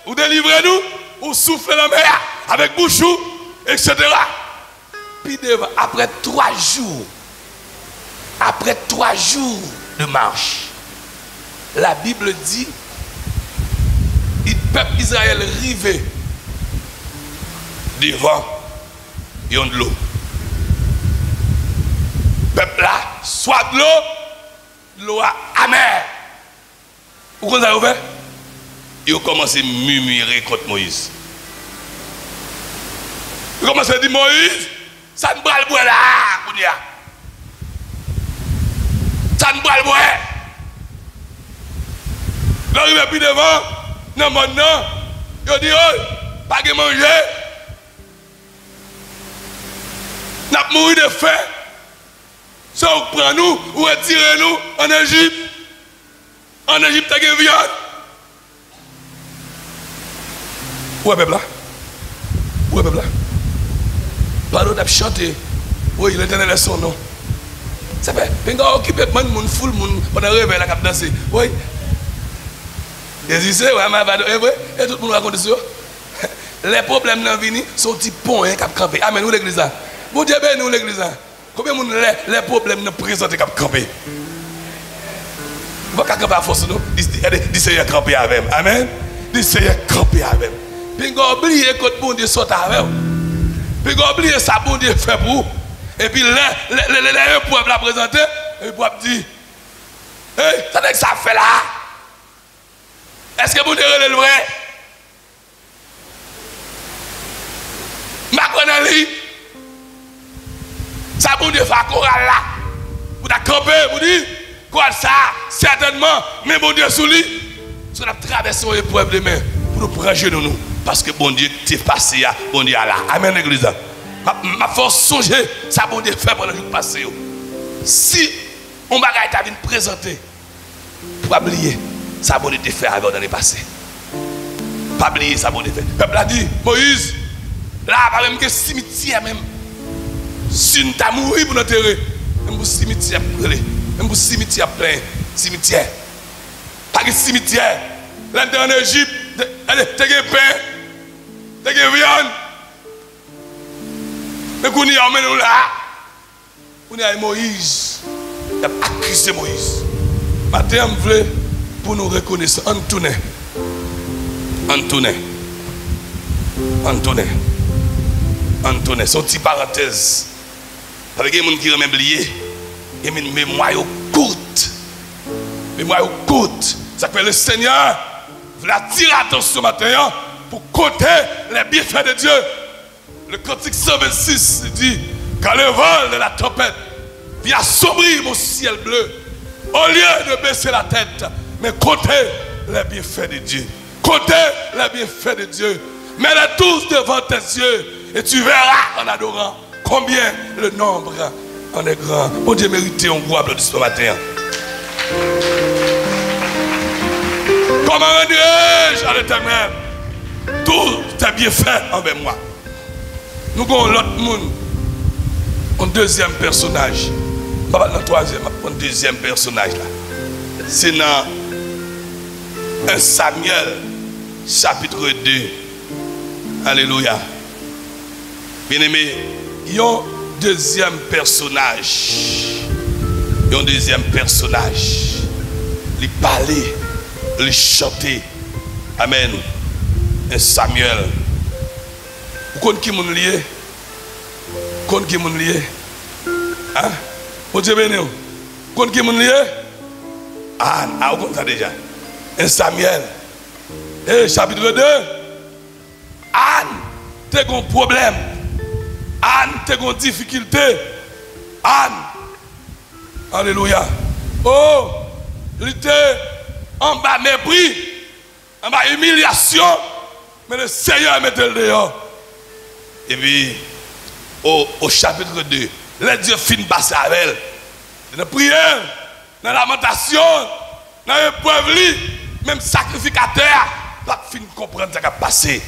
Vous délivrez-nous, vous soufflez la mer avec bouchou, etc. Puis devant, après 3 jours de marche, la Bible dit, le peuple Israël rivé devant yon de l'eau. Peuple là, soit de l'eau amère. Vous comprenez ça? Ils ont commencé à murmurer contre Moïse. Ils ont commencé à dire Moïse, ça ne peut pas le boire là, ça ne peut pas le boire. L'arrivée plus devant, non maintenant, ils ont dit, oh, pas de manger. Nous avons mouru de faim. Ça, vous prenez nous, vous retirez nous en Égypte. En Égypte, il y a une viande. Où est le peuple là? Où est le peuple là? Pardon d'ap chanter. Oui, l'Éternel est son nom. C'est vrai. Puis on occupe le monde, full monde, pendant le réveil, la cap danser. Oui. Jésus, ouais, et tout le monde raconte ça. Les problèmes dans la vie sont petits ponts qui ont campé. Amen, nous l'église là. Vous Dieu béni nous l'église là. Combien de monde les problèmes nous présentent qui ont campé? Vous ne pouvez pas camper à force, non? Dis Seigneur camper avec. Amen. Dis Seigneur camper avec. Puis on oublie que bon Dieu sort avec. Puis on oublie ça bon Dieu fait pour vous. Et puis les peuple la présenter, et le peuple dit, hey, ça que ça fait là? Est-ce que vous direz le vrai? Ma connais ça bon Dieu fait chorale là. Vous avez campé, vous dites, quoi ça? Certainement, mais bon Dieu sous lui. Nous avons traversé l'épreuve de main pour nous prendre nous. Parce que bon Dieu t'est passé, bon Dieu là. Amen, l'église. Ma force songer, ça bon Dieu fait pendant le jour passé. Si on bagaille t'a venu présenter, pas oublier, ça bon Dieu te fait avant l'année passée. Pas oublier, ça bon Dieu fait. Le peuple a dit, Moïse, là, pas même que cimetière même. Si nous t'as mouru pour nous enterrer, même pour cimetière brûlé, même pour cimetière plein, cimetière. Pas de cimetière. Là, en Égypte, t'as des pain, t'as des viande. Mais qu'on y a emmené là, on y a Moïse. Il a accusé Moïse. Maintenant, on veut pour nous reconnaître. Antoine. C'est une petite parenthèse. Avec les gens qui ont même oublié, il y a une mémoire courte. Ça fait le Seigneur veut attirer l'attention matin pour compter les bienfaits de Dieu. Le cantique 126 dit, quand le vol de la tempête vient assombrir mon ciel bleu, au lieu de baisser la tête, mais comptez les bienfaits de Dieu. Comptez les bienfaits de Dieu. Mets-les tous devant tes yeux et tu verras en adorant combien le nombre en est grand. Bon Dieu mérite un gros applaudissement ce matin. Comment rendrai-je à l'Éternel tout tes bienfaits envers moi? Nous avons l'autre monde, un deuxième personnage. Pas le troisième, un deuxième personnage là. C'est dans 1 Samuel, chapitre 2. Alléluia. Bien-aimé, il y a un deuxième personnage. Il parlait, il chantait. Amen. 1 Samuel. Vous connaissez qui est lié? Vous connaissez qui est lié? Hein? Vous Dieu béni. Vous connaissez qui est lié? Ah, vous connaissez ça déjà. 1 Samuel. Chapitre 2. Anne, tu as un problème. Anne, tu as une difficulté. Anne. Alléluia. Oh, il était en bas mépris, en bas humiliation. Mais le Seigneur mettait le dehors. Et puis, au chapitre 2, les dieux finissent passer avec elle. Dans la prière, dans la lamentation, dans l'épreuve, même sacrificateur, pas fin comprendre ce qui a passé.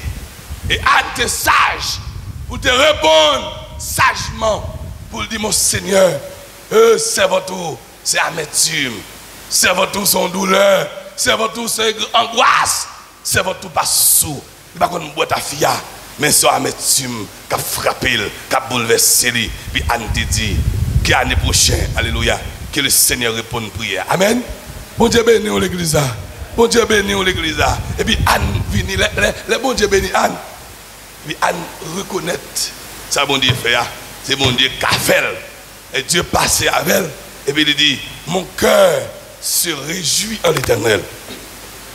Et Anne était sage pour te répondre sagement pour dire mon Seigneur, c'est votre tour, c'est amertume, c'est votre tour, son douleur, c'est votre tour, c'est angoisse, c'est votre tour, pas sous. Il va qu'on boit ta fille, mais c'est amertume qui a frappé, qui a bouleversé. Puis Anne te dit que l'année prochaine, alléluia, que le Seigneur réponde à prière. Amen. Bon Dieu béni l'église. Bon Dieu béni l'église. Et puis Anne vini, le bon Dieu béni Anne. Et puis Anne reconnaît ça bon Dieu fait. C'est mon Dieu qu'a fait. Et Dieu passait avec elle. Et puis il dit, mon cœur se réjouit en l'Éternel.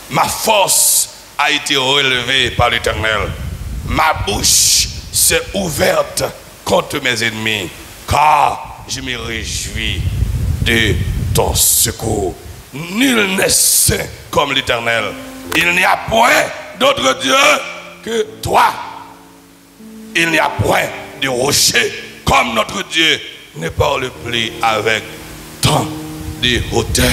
Ma force a été relevée par l'Éternel. Ma bouche s'est ouverte contre mes ennemis. Car je me réjouis de ton secours. Nul n'est saint comme l'Éternel. Il n'y a point d'autre Dieu que toi. Il n'y a point de rocher comme notre Dieu. Ne parle plus avec tant de hauteur.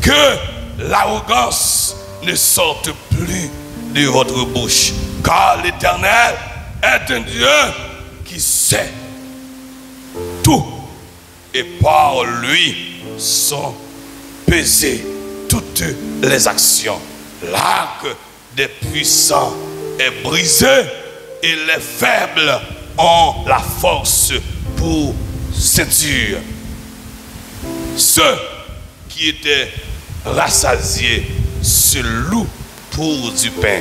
Que l'arrogance ne sorte plus de votre bouche. Car l'Éternel est un Dieu qui sait tout. Et par lui sont pesées toutes les actions. L'arc des puissants est brisé et les faibles ont la force pour ceinture. Ceux qui étaient rassasiés se louent pour du pain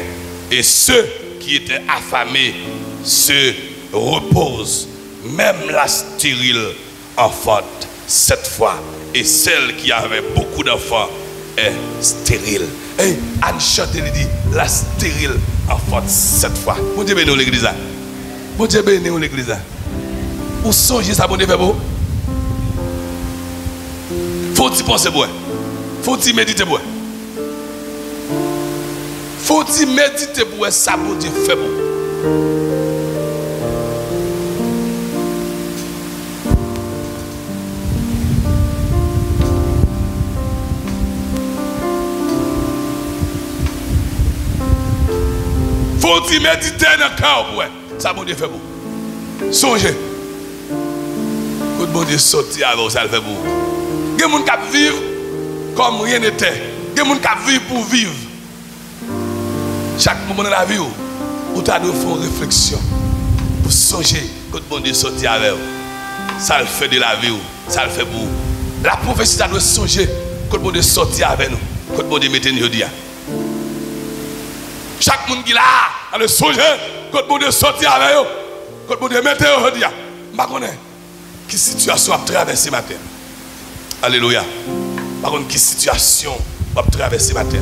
et ceux qui étaient affamés se reposent. Même la stérile enfante 7 fois et celle qui avait beaucoup d'enfants est stérile. Et Anne chante et dit la stérile enfante 7 fois. Bon Dieu béni l'église. Bon Dieu béni l'église. Ou songez ça bon Dieu fait beau. Faut-il penser pour faut-il méditer pour faut-il méditer pour ça bon Dieu fait beau. Faut-il méditer dans le cœur pour ça bon Dieu fait beau. Songez. Quand bon Dieu sorti avec ça le fait beau. Il y a des gens qui vivent comme rien n'était. Il y a des gens qui vivent pour vivre. Chaque moment de la vie, où tu as de faire une réflexion pour songer quand bon Dieu sorti avec vous. Ça le fait de la vie, ça le fait pour vous. La prophétie, ça doit songer quand bon Dieu sorti avec nous, quand bon Dieu mette nous dire. Chaque monde qui est là, a le songer quand bon Dieu sorti avec vous, quand bon Dieu mette nous dire. Je ne sais pas quelle situation a traversé ma terre. Alléluia. Par contre, quelle situation a traversé ma terre.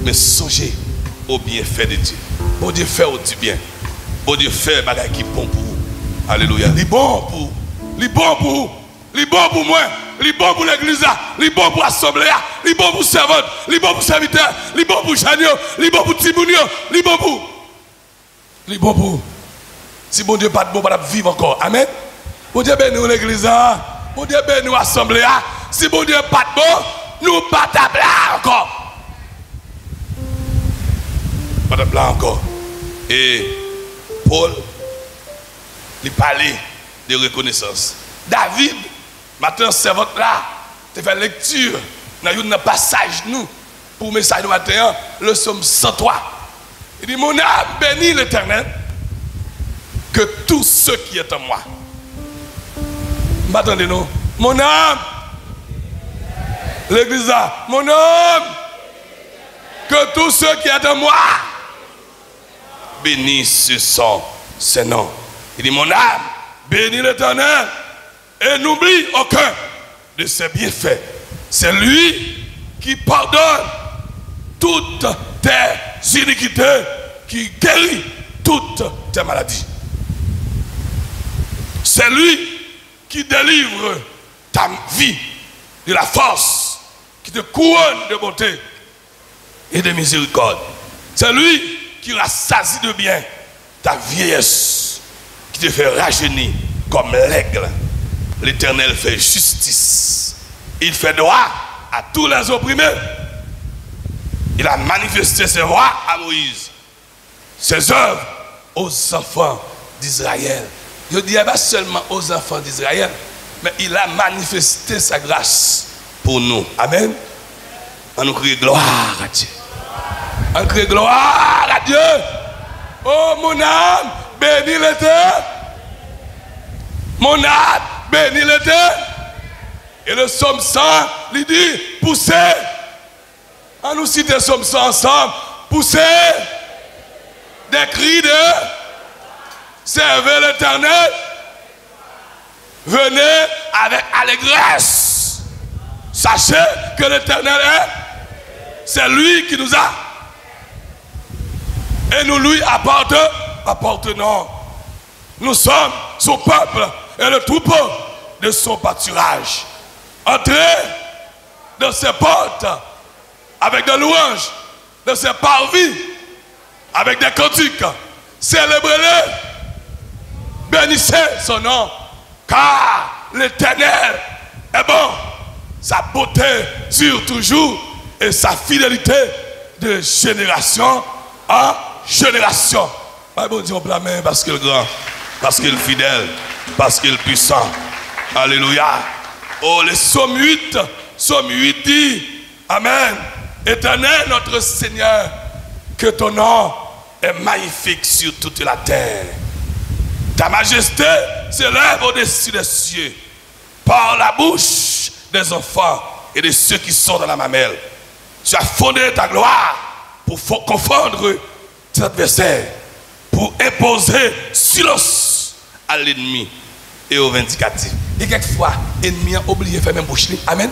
Mais songez au bienfait de Dieu. Bon Dieu fait du bien. Bon Dieu fait des choses qui sont bon pour vous. Alléluia. Il est bon pour vous. Il est bon pour vous. Il est bon pour moi. Il est bon pour l'église. Il est bon pour l'assemblée. Il est bon pour servante. Il est bon pour serviteur. Il est bon pour Janio. Il est bon pour Timounio. Il est bon pour vous. Il est bon pour vous. Si bon Dieu pas de bon, pas vivre encore. Amen. Bon Dieu bénit l'église. Bon Dieu bénit l'assemblée. Si bon Dieu pas de bon, nous pas de là encore. Pas de là encore. Et Paul, il parlait de reconnaissance. David, matin, servante là, tu fais lecture dans un passage nous pour le message de matin, le psaume 103. Il dit, mon âme bénit l'Éternel, que tout ce qui est en moi. M'attendez-nous. Mon âme, l'église là, mon âme, que tout ce qui est en moi bénisse son nom. Il dit, mon âme, bénis l'Éternel et n'oublie aucun de ses bienfaits. C'est lui qui pardonne toutes tes iniquités, qui guérit toutes tes maladies. C'est lui qui délivre ta vie de la force, qui te couronne de bonté et de miséricorde. C'est lui qui rassasie de bien ta vieillesse, qui te fait rajeunir comme l'aigle. L'Éternel fait justice. Il fait droit à tous les opprimés. Il a manifesté ses voies à Moïse, ses œuvres aux enfants d'Israël. Je ne dis pas seulement aux enfants d'Israël, mais il a manifesté sa grâce pour nous. Amen. On nous crie gloire à Dieu. On crie gloire à Dieu. Oh mon âme, bénis l'Éternel. Mon âme, bénis l'Éternel. Et le psaume 100, il dit, poussez On nous cite somme ça ensemble. Poussez des cris de servez l'Éternel. Venez avec allégresse. Sachez que l'Éternel est. C'est lui qui nous a. Et nous lui appartenons. Nous sommes son peuple et le troupeau de son pâturage. Entrez dans ses portes avec des louanges, dans ses parvis avec des cantiques. Célébrez-le, bénissez son nom, car l'Éternel est bon. Sa beauté dure toujours et sa fidélité de génération en génération. Bon Dieu, on blâme parce qu'il est grand, parce qu'il est fidèle, parce qu'il est puissant. Alléluia. Oh, les psaumes 8 dit, Amen. Éternel notre Seigneur, que ton nom est magnifique sur toute la terre. Ta majesté s'élève au-dessus des cieux par la bouche des enfants et de ceux qui sont dans la mamelle. Tu as fondé ta gloire pour confondre tes adversaires, pour imposer silence à l'ennemi et aux vindicatifs. Et quelquefois, l'ennemi a oublié de faire même bouche. Amen.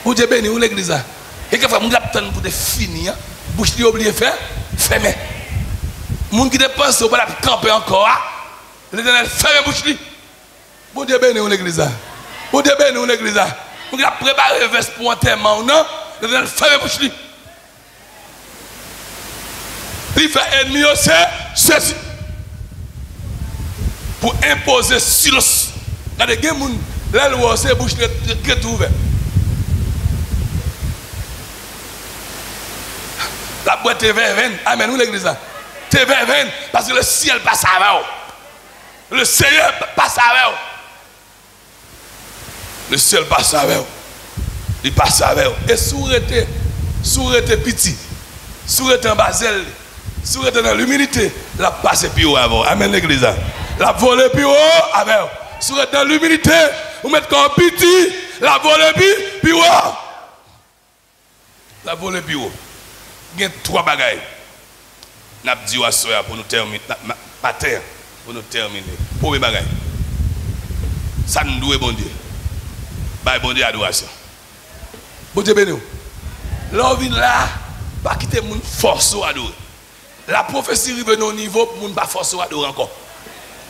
Vous Dieu béni, ou l'église. Et quelquefois, nous avons pour finir, bouche li oublié de faire, fermez. Moun qui dépense, on va la camper encore. L'Éternel ferme bouche li. Bon Dieu béni, ou l'église. Bon Dieu béni, ou l'église. Nous avons préparé le veste pour enterrement, non? L'Éternel ferme bouche li. Il fait ennemi aussi, Jésus. Pour imposer silence. Regardez, il y a des gens qui ont bouche très ouverte. La boîte est verveine. Amen, nous l'église. C'est verveine parce que le ciel passe avec vous. Le Seigneur passe avec vous. Le ciel passe avec vous. Il passe avec vous. Et si vous êtes petit, si vous êtes en basel, si vous êtes dans l'humilité, la passe plus haut avant. Amen, l'église. La volée plus haut avec vous. Si vous êtes dans l'humilité, vous mettez comme petit, la volée plus haut. La volée plus haut. Il y a 3 bagailles. Nous avons dit à soya pour nous terminer. Matin, pour nous terminer. Premier bagaille. Ça nous doit bon Dieu. Bah, bon Dieu, adoration. Bon Dieu, béni. L'homme vient là, pas quitter mon force à adorer. La prophétie arrive au niveau pour ne pas forcer à adorer encore.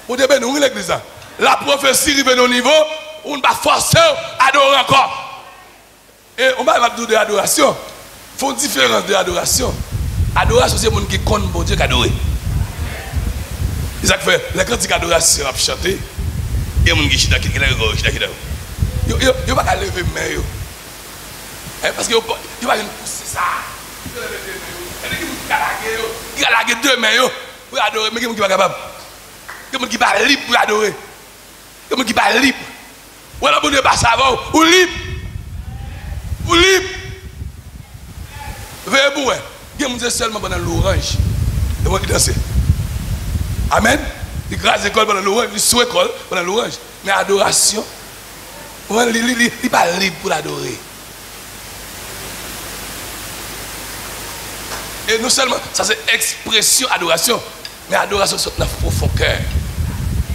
Bon Dieu, béni, où est l'église? La prophétie arrive au niveau où ne pas forcer à adorer encore. Et on va dire de l'adoration. Il faut une différence de l'adoration. Adoration, c'est les gens qui connaissent bon Dieu qui adorent. Ils ont fait les cantiques d'adoration à chanter. Il y a des gens qui chantent, qui chantent. Ils ne peuvent pas lever les mains. Parce qu'ils ne peuvent pas pousser ça. Ils ont lâché 2 mains pour adorer. Mais il y a des gens qui ne sont pas capables. Il y a des gens qui ne sont pas libres pour adorer. Il y a des gens qui ne sont pas libres. Ou alors, bon Dieu passe avant. Ou libre. Ou libre. Veuillez vous, il y a des gens seulement pendant l'orange. Et moi qui danse. Amen. Il grâce l'école pendant l'orange, il sous école pendant l'orange. Mais adoration, il n'est pas libre pour l'adorer. Et non seulement, ça c'est expression, adoration, mais adoration c'est dans le profond cœur.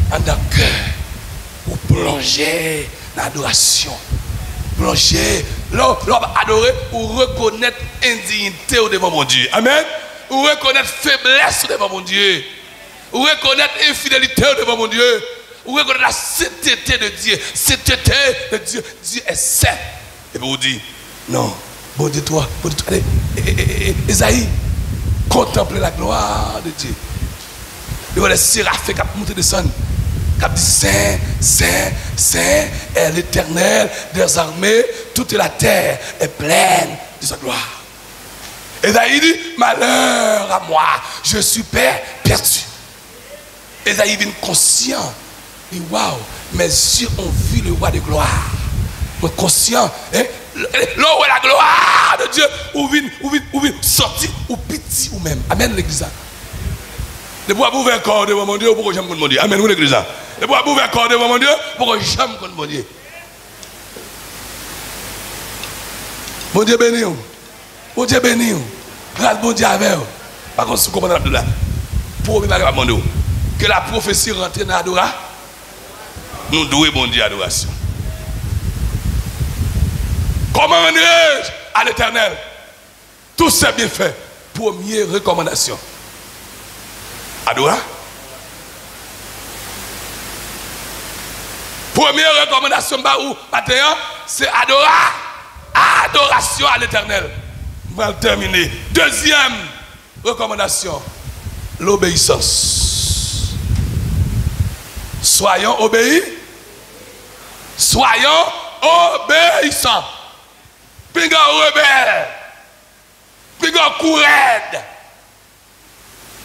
Dans le cœur, pour plonger dans l'adoration. Plonger, l'homme adorer pour reconnaître indignité au devant mon Dieu. Amen. Pour reconnaître faiblesse au devant mon Dieu. Pour reconnaître infidélité au devant mon Dieu. Pour reconnaître la sainteté de Dieu. Sainteté de Dieu. Dieu est saint. Et puis vous dites, non, bon Dieu, toi, allez, Esaïe, contemplez la gloire de Dieu. Et voilà les séraphins qui montent et descendent. Qui dit Saint, Saint, Saint est l'Éternel des armées, toute la terre est pleine de sa gloire. Esaïe dit, malheur à moi, je suis père perdu. Esaïe vient conscient. Il dit, waouh, mes yeux ont vu le roi de gloire. Conscient, hein? Là où est la gloire de Dieu, où vient sortir, ou pitié ou même. Amen, l'église. Ne pouvez pas ouvrir un corps devant mon Dieu, pourquoi j'aime mon Dieu. Amen, l'église. Ne pouvez pas ouvrir un corps devant mon Dieu, pourquoi j'aime mon Dieu. Mon Dieu béni. Bon Dieu béni. Bon Dieu avec vous. Par contre, si vous comprenez Abdullah, pour que la prophétie rentre dans l'adoration, nous devons bon Dieu adoration. Comment rendre à l'Éternel tout c'est bien fait. Première recommandation. Adora. Première recommandation c'est adoration à l'Éternel. On va terminer. Deuxième recommandation, l'obéissance. Soyons obéis. Soyons obéissants. Puis rebelle. Puis courage.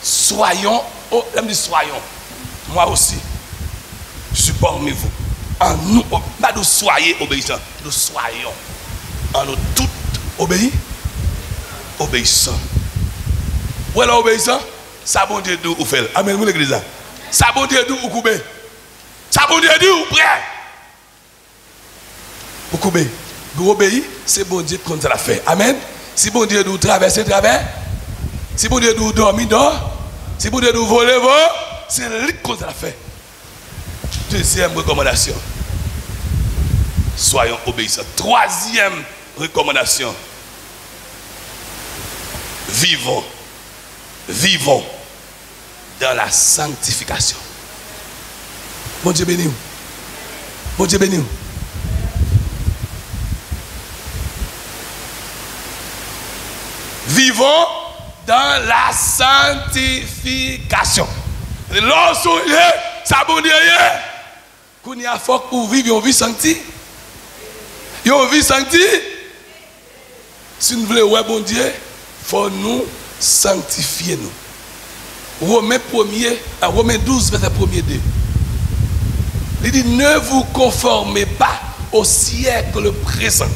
Soyons, elle me dit soyons. Moi aussi, je suis parmi vous. En nous, pas nous soyez obéissants. Nous soyons en nous tous obéissants. Où est l'obéissant? Ça bon Dieu d'où vous faites. Amen, vous l'église. Ça bon Dieu d'où vous coupez. Ça bon Dieu d'où vous prêt. Vous coupez. Vous obéissez, c'est bon Dieu qu'on l'a fait. Amen. Si bon Dieu d'où traverser, travers. Si bon Dieu d'où dormir, dort. Si bon Dieu d'où voler, vol. C'est lui qu'on l'a fait. Deuxième recommandation. Soyons obéissants. Troisième recommandation. Vivons dans la sanctification. Bon Dieu béni. Bon Dieu béni. Vivons dans la sanctification. Lorsque ça bon Dieu, qu'on y a fort pour vivre une vie sancti. Une vie sancti. Si nous voulons ouais bon Dieu, faut nous sanctifier nous. Romains 12 verset 1er. Il dit ne vous conformez pas au siècle présent,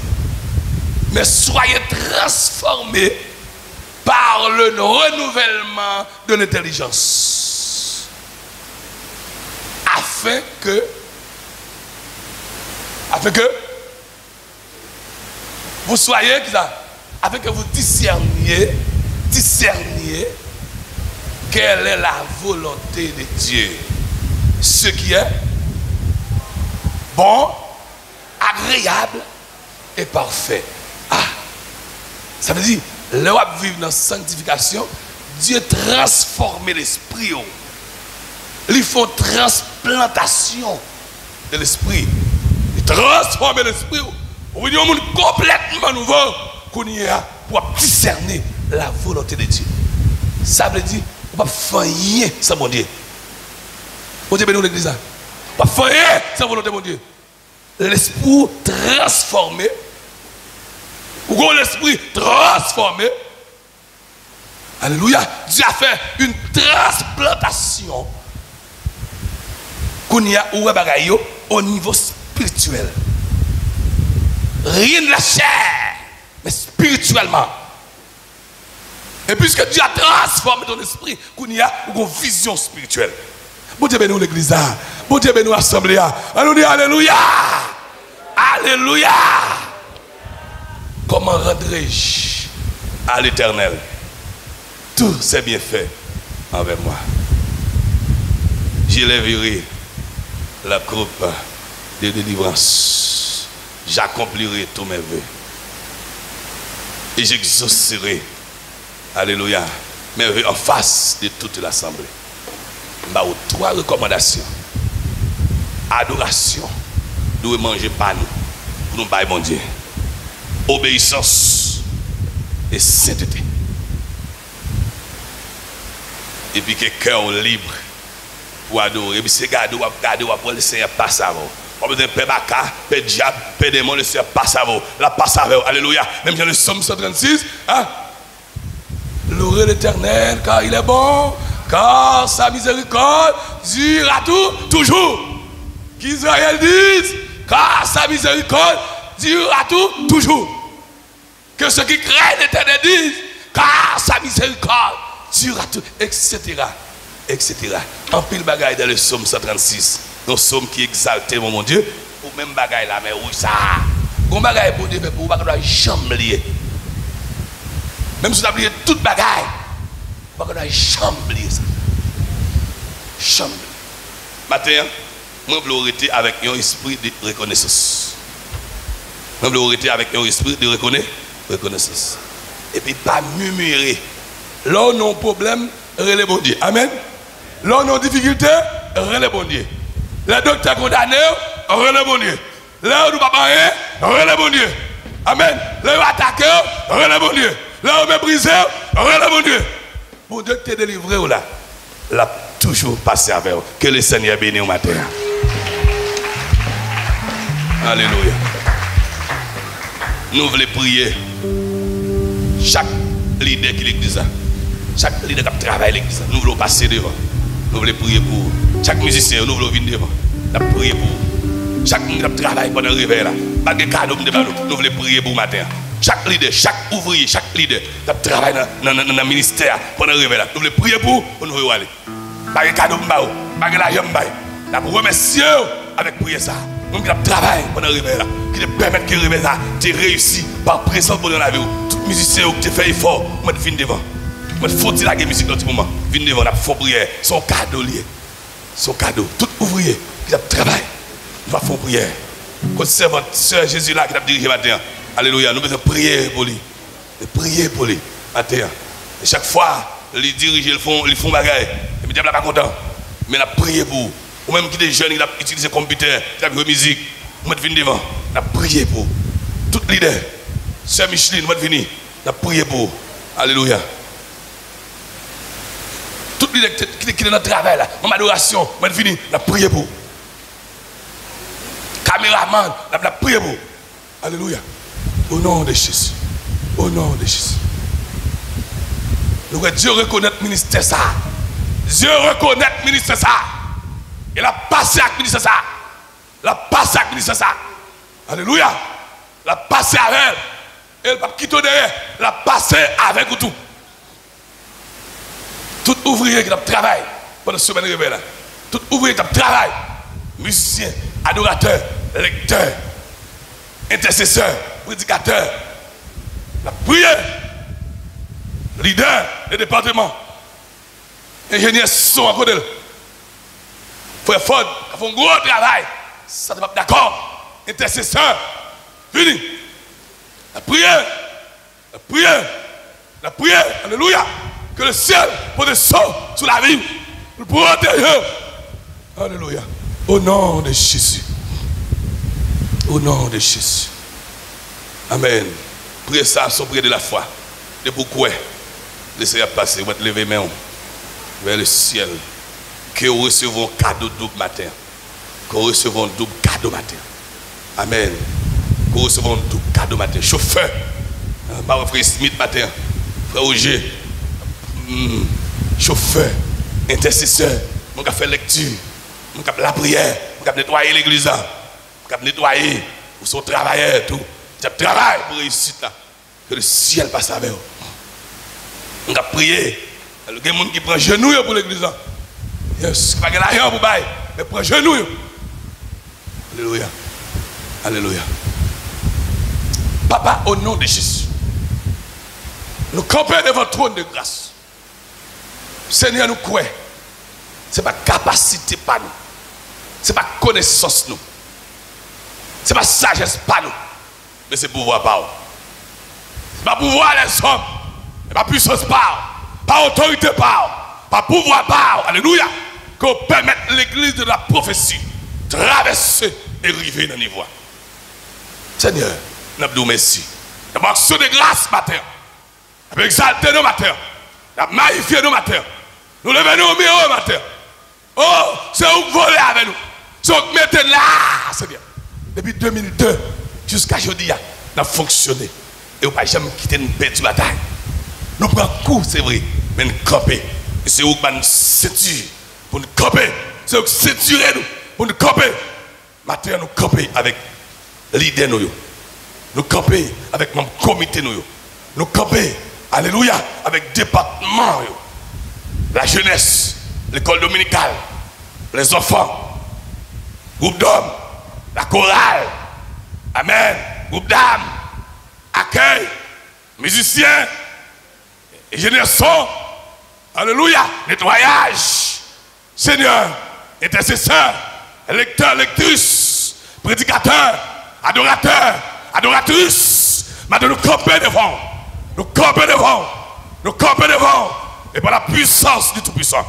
mais soyez transformés par le renouvellement de l'intelligence, afin que vous soyez, afin que vous discerniez quelle est la volonté de Dieu, ce qui est bon, agréable et parfait. Ça veut dire, là où on vit dans la sanctification, Dieu transforme l'esprit. Ils font transplantation de l'esprit. Ils transforment l'esprit. On veut dire un monde complètement nouveau qu'on y a pour discerner la volonté de Dieu. Ça veut dire, on ne peut pas faire rien sans mon Dieu. Bon Dieu bénis l'église. On ne peut pas faire rien sans volonté de mon Dieu. L'esprit transformé. Ou l'esprit transformé. Alléluia. Dieu a fait une transplantation qu'on y a au niveau spirituel. Rien de la chair, mais spirituellement. Et puisque Dieu a transformé ton esprit, qu'on y a une vision spirituelle. Bon Dieu bénis l'église. Bon Dieu bénis l'assemblée. Alléluia. Alléluia. Alléluia. Comment rendrai-je à l'Éternel tous ses bienfaits envers moi? J'élèverai la coupe de délivrance. J'accomplirai tous mes vœux. Et j'exaucerai, alléluia, mes vœux en face de toute l'assemblée. Trois recommandations. Adoration. Nous manger pas nous. Pour nous bailler mon Dieu. Obéissance et sainteté. Et puis que cœur libre pour adorer. Et puis c'est garder pour le Seigneur passe avant. On peut dire Père Baka, Père Diable, Père Démon, le Seigneur passe avant. La passe avant. Alléluia. Même dans le Somme 136, louez l'Éternel car il est bon, car sa miséricorde dure à toujours. Qu'Israël dise, car sa miséricorde dure à toujours. Que ceux qui craignent l'Éternel disent, car sa miséricorde dure à tout, etc. etc. En pile bagaille dans le psaume 136, un psaume qui exalte mon Dieu, ou même bagaille là, mais oui, ça. Bon bagaille pour Dieu, mais pour ne pas jamais lier. Même si tu as oublié toute bagaille, on va chambler ça. Chambler. Matin, moi, je veux arrêter avec un esprit de reconnaissance. Moi, je veux arrêter avec un esprit de reconnaissance. Et puis, pas murmurer. Là, on a un problème, relève bon Dieu. Amen. Là, on a une difficulté, relève bon Dieu. Les docteurs condamnés, relève bon Dieu. Là, on ne va pas rien, relève bon Dieu. Amen. Là, on attaque, relève bon Dieu. Là, on méprise, relève bon Dieu. Bon Dieu t'es délivré ou là? Là, toujours passé avec vous. Que le Seigneur bénisse au matin. Alléluia. Nous voulons prier. Chaque leader qui l'église, chaque leader qui travaille l'église, nous voulons passer devant. Nous voulons prier pour chaque musicien, nous voulons venir devant. Nous prier pour chaque monde qui travaille pendant le réveil là. Pas de cadeau, nous voulons prier pour le matin. Chaque leader, chaque ouvrier, chaque leader qui travaille dans le ministère pendant le réveil là. Nous voulons prier pour nous voulons aller. Pas de cadeau, pas de l'argent. Nous remercions avec prière ça. Nous qui travaillons pendant le réveil là, qui te permettent que le réveil là, tu réussis par présence dans la vie. Tout musicien qui fait effort, moi je viens devant. Moi je faut la musique dans ce moment. Viens devant, la faut prière. Son cadeau lié. Son cadeau. Tout ouvrier qui travaille, nous va faire prière. Quand servant Sœur Jésus là qui t'a dirigé matin. Alléluia. Nous devons prier pour lui. Prier pour lui. Matin. Et chaque fois, les dirigeants ils font bagaille. Et le diable n'est pas content. Mais on a prié pour. Ou même qui des jeunes qui ont utilisé le computer, qui ont joué musique. Nous devons venir devant. On a prié pour. Tout leader. Sœur Micheline, nous devons venir. On a prié pour. Alléluia. Tout leader qui est dans le travail là. Mon adoration, nous devons venir. On a prié pour. Caméraman, on a prié pour. Alléluia. Au nom de Jésus. Au nom de Jésus. Nous Dieu reconnaît le ministère ça. Dieu reconnaît le ministère ça. Il a passé avec le ministère ça. Il a passé avec le ministère ça. Alléluia. Il a passé avec elle. Il n'a pas quitté derrière. Il a passé avec tout. Tout ouvrier qui a travaillé pendant la semaine réveil là. Tout ouvrier qui a travaillé. Musicien, adorateur, lecteur, intercesseur, prédicateur, la prière, leader des départements, ingénieur son à côté. Frère Ford, ils font un gros travail. Ça ne va pas d'accord. Intercesseur, fini. La prière, la prière, la prière, alléluia. Que le ciel pose son sur la vie, le protéger. Alléluia. Au nom de Jésus. Au nom de Jésus. Amen. Priez ça, son prière de la foi. De pourquoi laissez-moi passer, vous lever main vers le ciel. Que nous recevons un cadeau double matin. Que nous recevons un double cadeau matin. Amen. Que nous recevons un double cadeau matin. Chauffeur. Frère Smith matin. Frère Roger. Chauffeur. Intercesseur. On a fait lecture. On a la prière. On a nettoyé l'église. On a nettoyé. Vous sont travailleurs. Tout. Tu travailles pour réussir là. Que le ciel passe avec vous. On a prié. Il y a des gens qui prennent genou pour l'église. Yes. Pas de l'argent pour bailler. Mais prennent genou. Alléluia. Alléluia. Papa, au nom de Jésus, nous campons devant le trône de grâce. Seigneur, nous croyons. Ce n'est pas capacité par nous. Ce n'est pas connaissance nous. Ce n'est pas sagesse par nous. Mais c'est pouvoir par nous. Ce n'est pas pouvoir les hommes. Ce n'est pas puissance par nous. Pas autorité par nous. Pas pouvoir par nous. Alléluia. Qu'on permette l'église de la prophétie traverser et arriver dans le niveau. Seigneur, nous vous merci. Nous avons action de grâce matin. Nous avons exalté nos matins. Nous avons magnifié nos matins. Nous levons nos miroirs matin. Oh, c'est où voler avec nous. C'est où mettez là, Seigneur. Depuis 2002 jusqu'à aujourd'hui, nous avons fonctionné. Et nous n'avons pas jamais quitté une bête de bataille. Nous prenons un coup, c'est vrai, mais nous camper. Et c'est où nous ceinture pour nous camper. C'est où nous ceinturer nous pour nous camper. Matin, nous camper avec l'idée nous. Nous camper avec mon comité nous. Nous camper, alléluia, avec département. La jeunesse, l'école dominicale, les enfants, groupe d'hommes, la chorale, amen, groupe d'âmes, accueil, musiciens, génération, alléluia, nettoyage, Seigneur, intercesseur, lecteur, lectrice, prédicateur, adorateur, adoratrice, maintenant nous camper devant, nous camper devant, nous camper devant, et par la puissance du Tout-Puissant,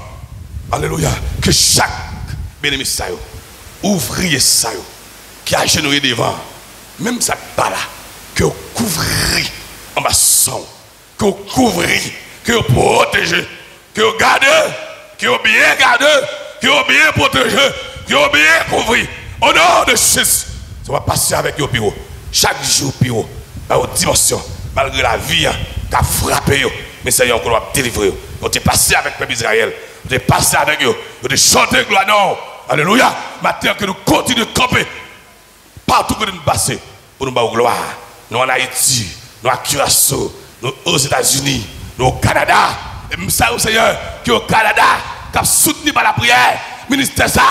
alléluia, que chaque bien-aimé ça, ouvrier ça, qui a agenouillé devant, même ça pas là, que vous couvrez en bas son, que vous couvrez, que vous protégez, que vous gardez, que vous bien gardez, que vous bien protégez, que vous bien couvrez. Au nom de Jésus, ça va passer avec vous, Piro. Chaque jour, Piro, dans vos dimensions, malgré la vie qui a frappé, mais Seigneur, on va délivrer. Vous êtes passé avec le peuple Israël, vous êtes passé avec eux, vous êtes chanté gloire. Non, alléluia. Maintenant que nous continuons de camper, partout que nous passons, pour nous avoir gloire. Nous en Haïti, nous à Curaçao, nous aux États-Unis, nous au Canada. Et même ça, Seigneur, qui est au Canada, qui a soutenu par la prière, ministère ça,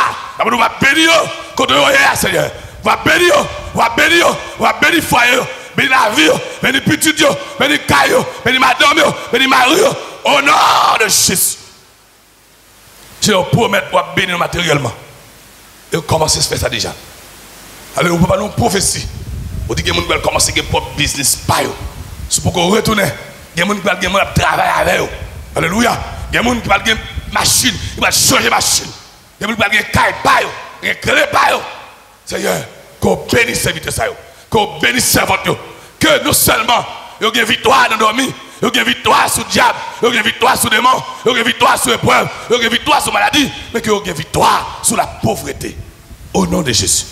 nous va bénir, contre eux, Seigneur. On va bénir, on va bénir, on va bénir foyer, bénir la vie, bénir petit Dieu, bénir caillou, bénir madame, bénir mari, au nom de Jésus. Je vous promets de bénir matériellement. Et vous commencez à faire ça déjà. Alors, vous ne pouvez pas nous prophétie. Vous dites que vous allez commencer à faire business. C'est pour que vous retournez. Il y a des gens qui vont travailler avec vous. Alléluia. Il y a des gens qui vont faire machine, qui vont changer machine. Il y a des gens qui vont faire caille, qui vont créer. Seigneur, que vous bénissez serviteur ça. Que vous bénissez servante. Que non seulement vous avez une victoire dans nos vies, vous avez une victoire sur le diable, vous avez une victoire sur les démons, vous avez une victoire sur l'épreuve, vous avez une victoire sur la maladie, mais que vous avez une victoire sur la pauvreté. Au nom de Jésus.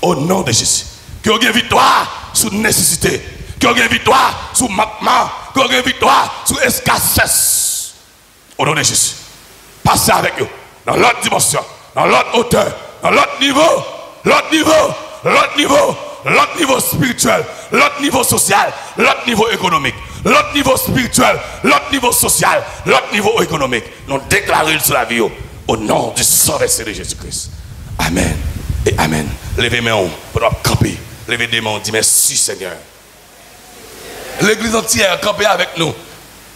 Au nom de Jésus. Que vous avez une victoire sur la nécessité. Que vous avez une victoire sur le manquement. Que vous avez une victoire sur l'escassesse. Au nom de Jésus. Passez avec eux. Dans l'autre dimension. Dans l'autre hauteur. Dans l'autre niveau. L'autre niveau. L'autre niveau. L'autre niveau spirituel. L'autre niveau social. L'autre niveau économique. L'autre niveau spirituel. L'autre niveau social. L'autre niveau économique. Nous déclarons sur la vie. Au nom du sang versé de Jésus-Christ. Amen. Et amen. Levez mes mains pour nous camper. Levez des mains. Dis merci Seigneur. L'église entière camper avec nous.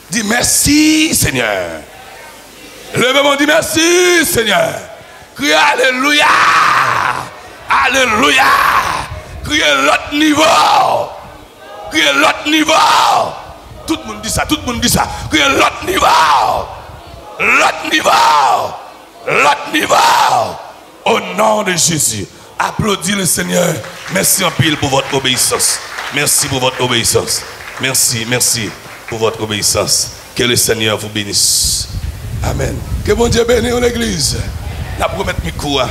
Dis merci Seigneur. Levez mes mains. Dis merci Seigneur. Criez alléluia. Alléluia. Criez l'autre niveau. Criez l'autre niveau. Tout le monde dit ça. Tout le monde dit ça. Criez l'autre niveau. L'autre niveau. L'autre niveau. Au nom de Jésus, applaudis le Seigneur. Merci en pile pour votre obéissance. Merci pour votre obéissance. Merci, merci pour votre obéissance. Que le Seigneur vous bénisse. Amen. Que bon Dieu bénisse l'église. La promesse micro.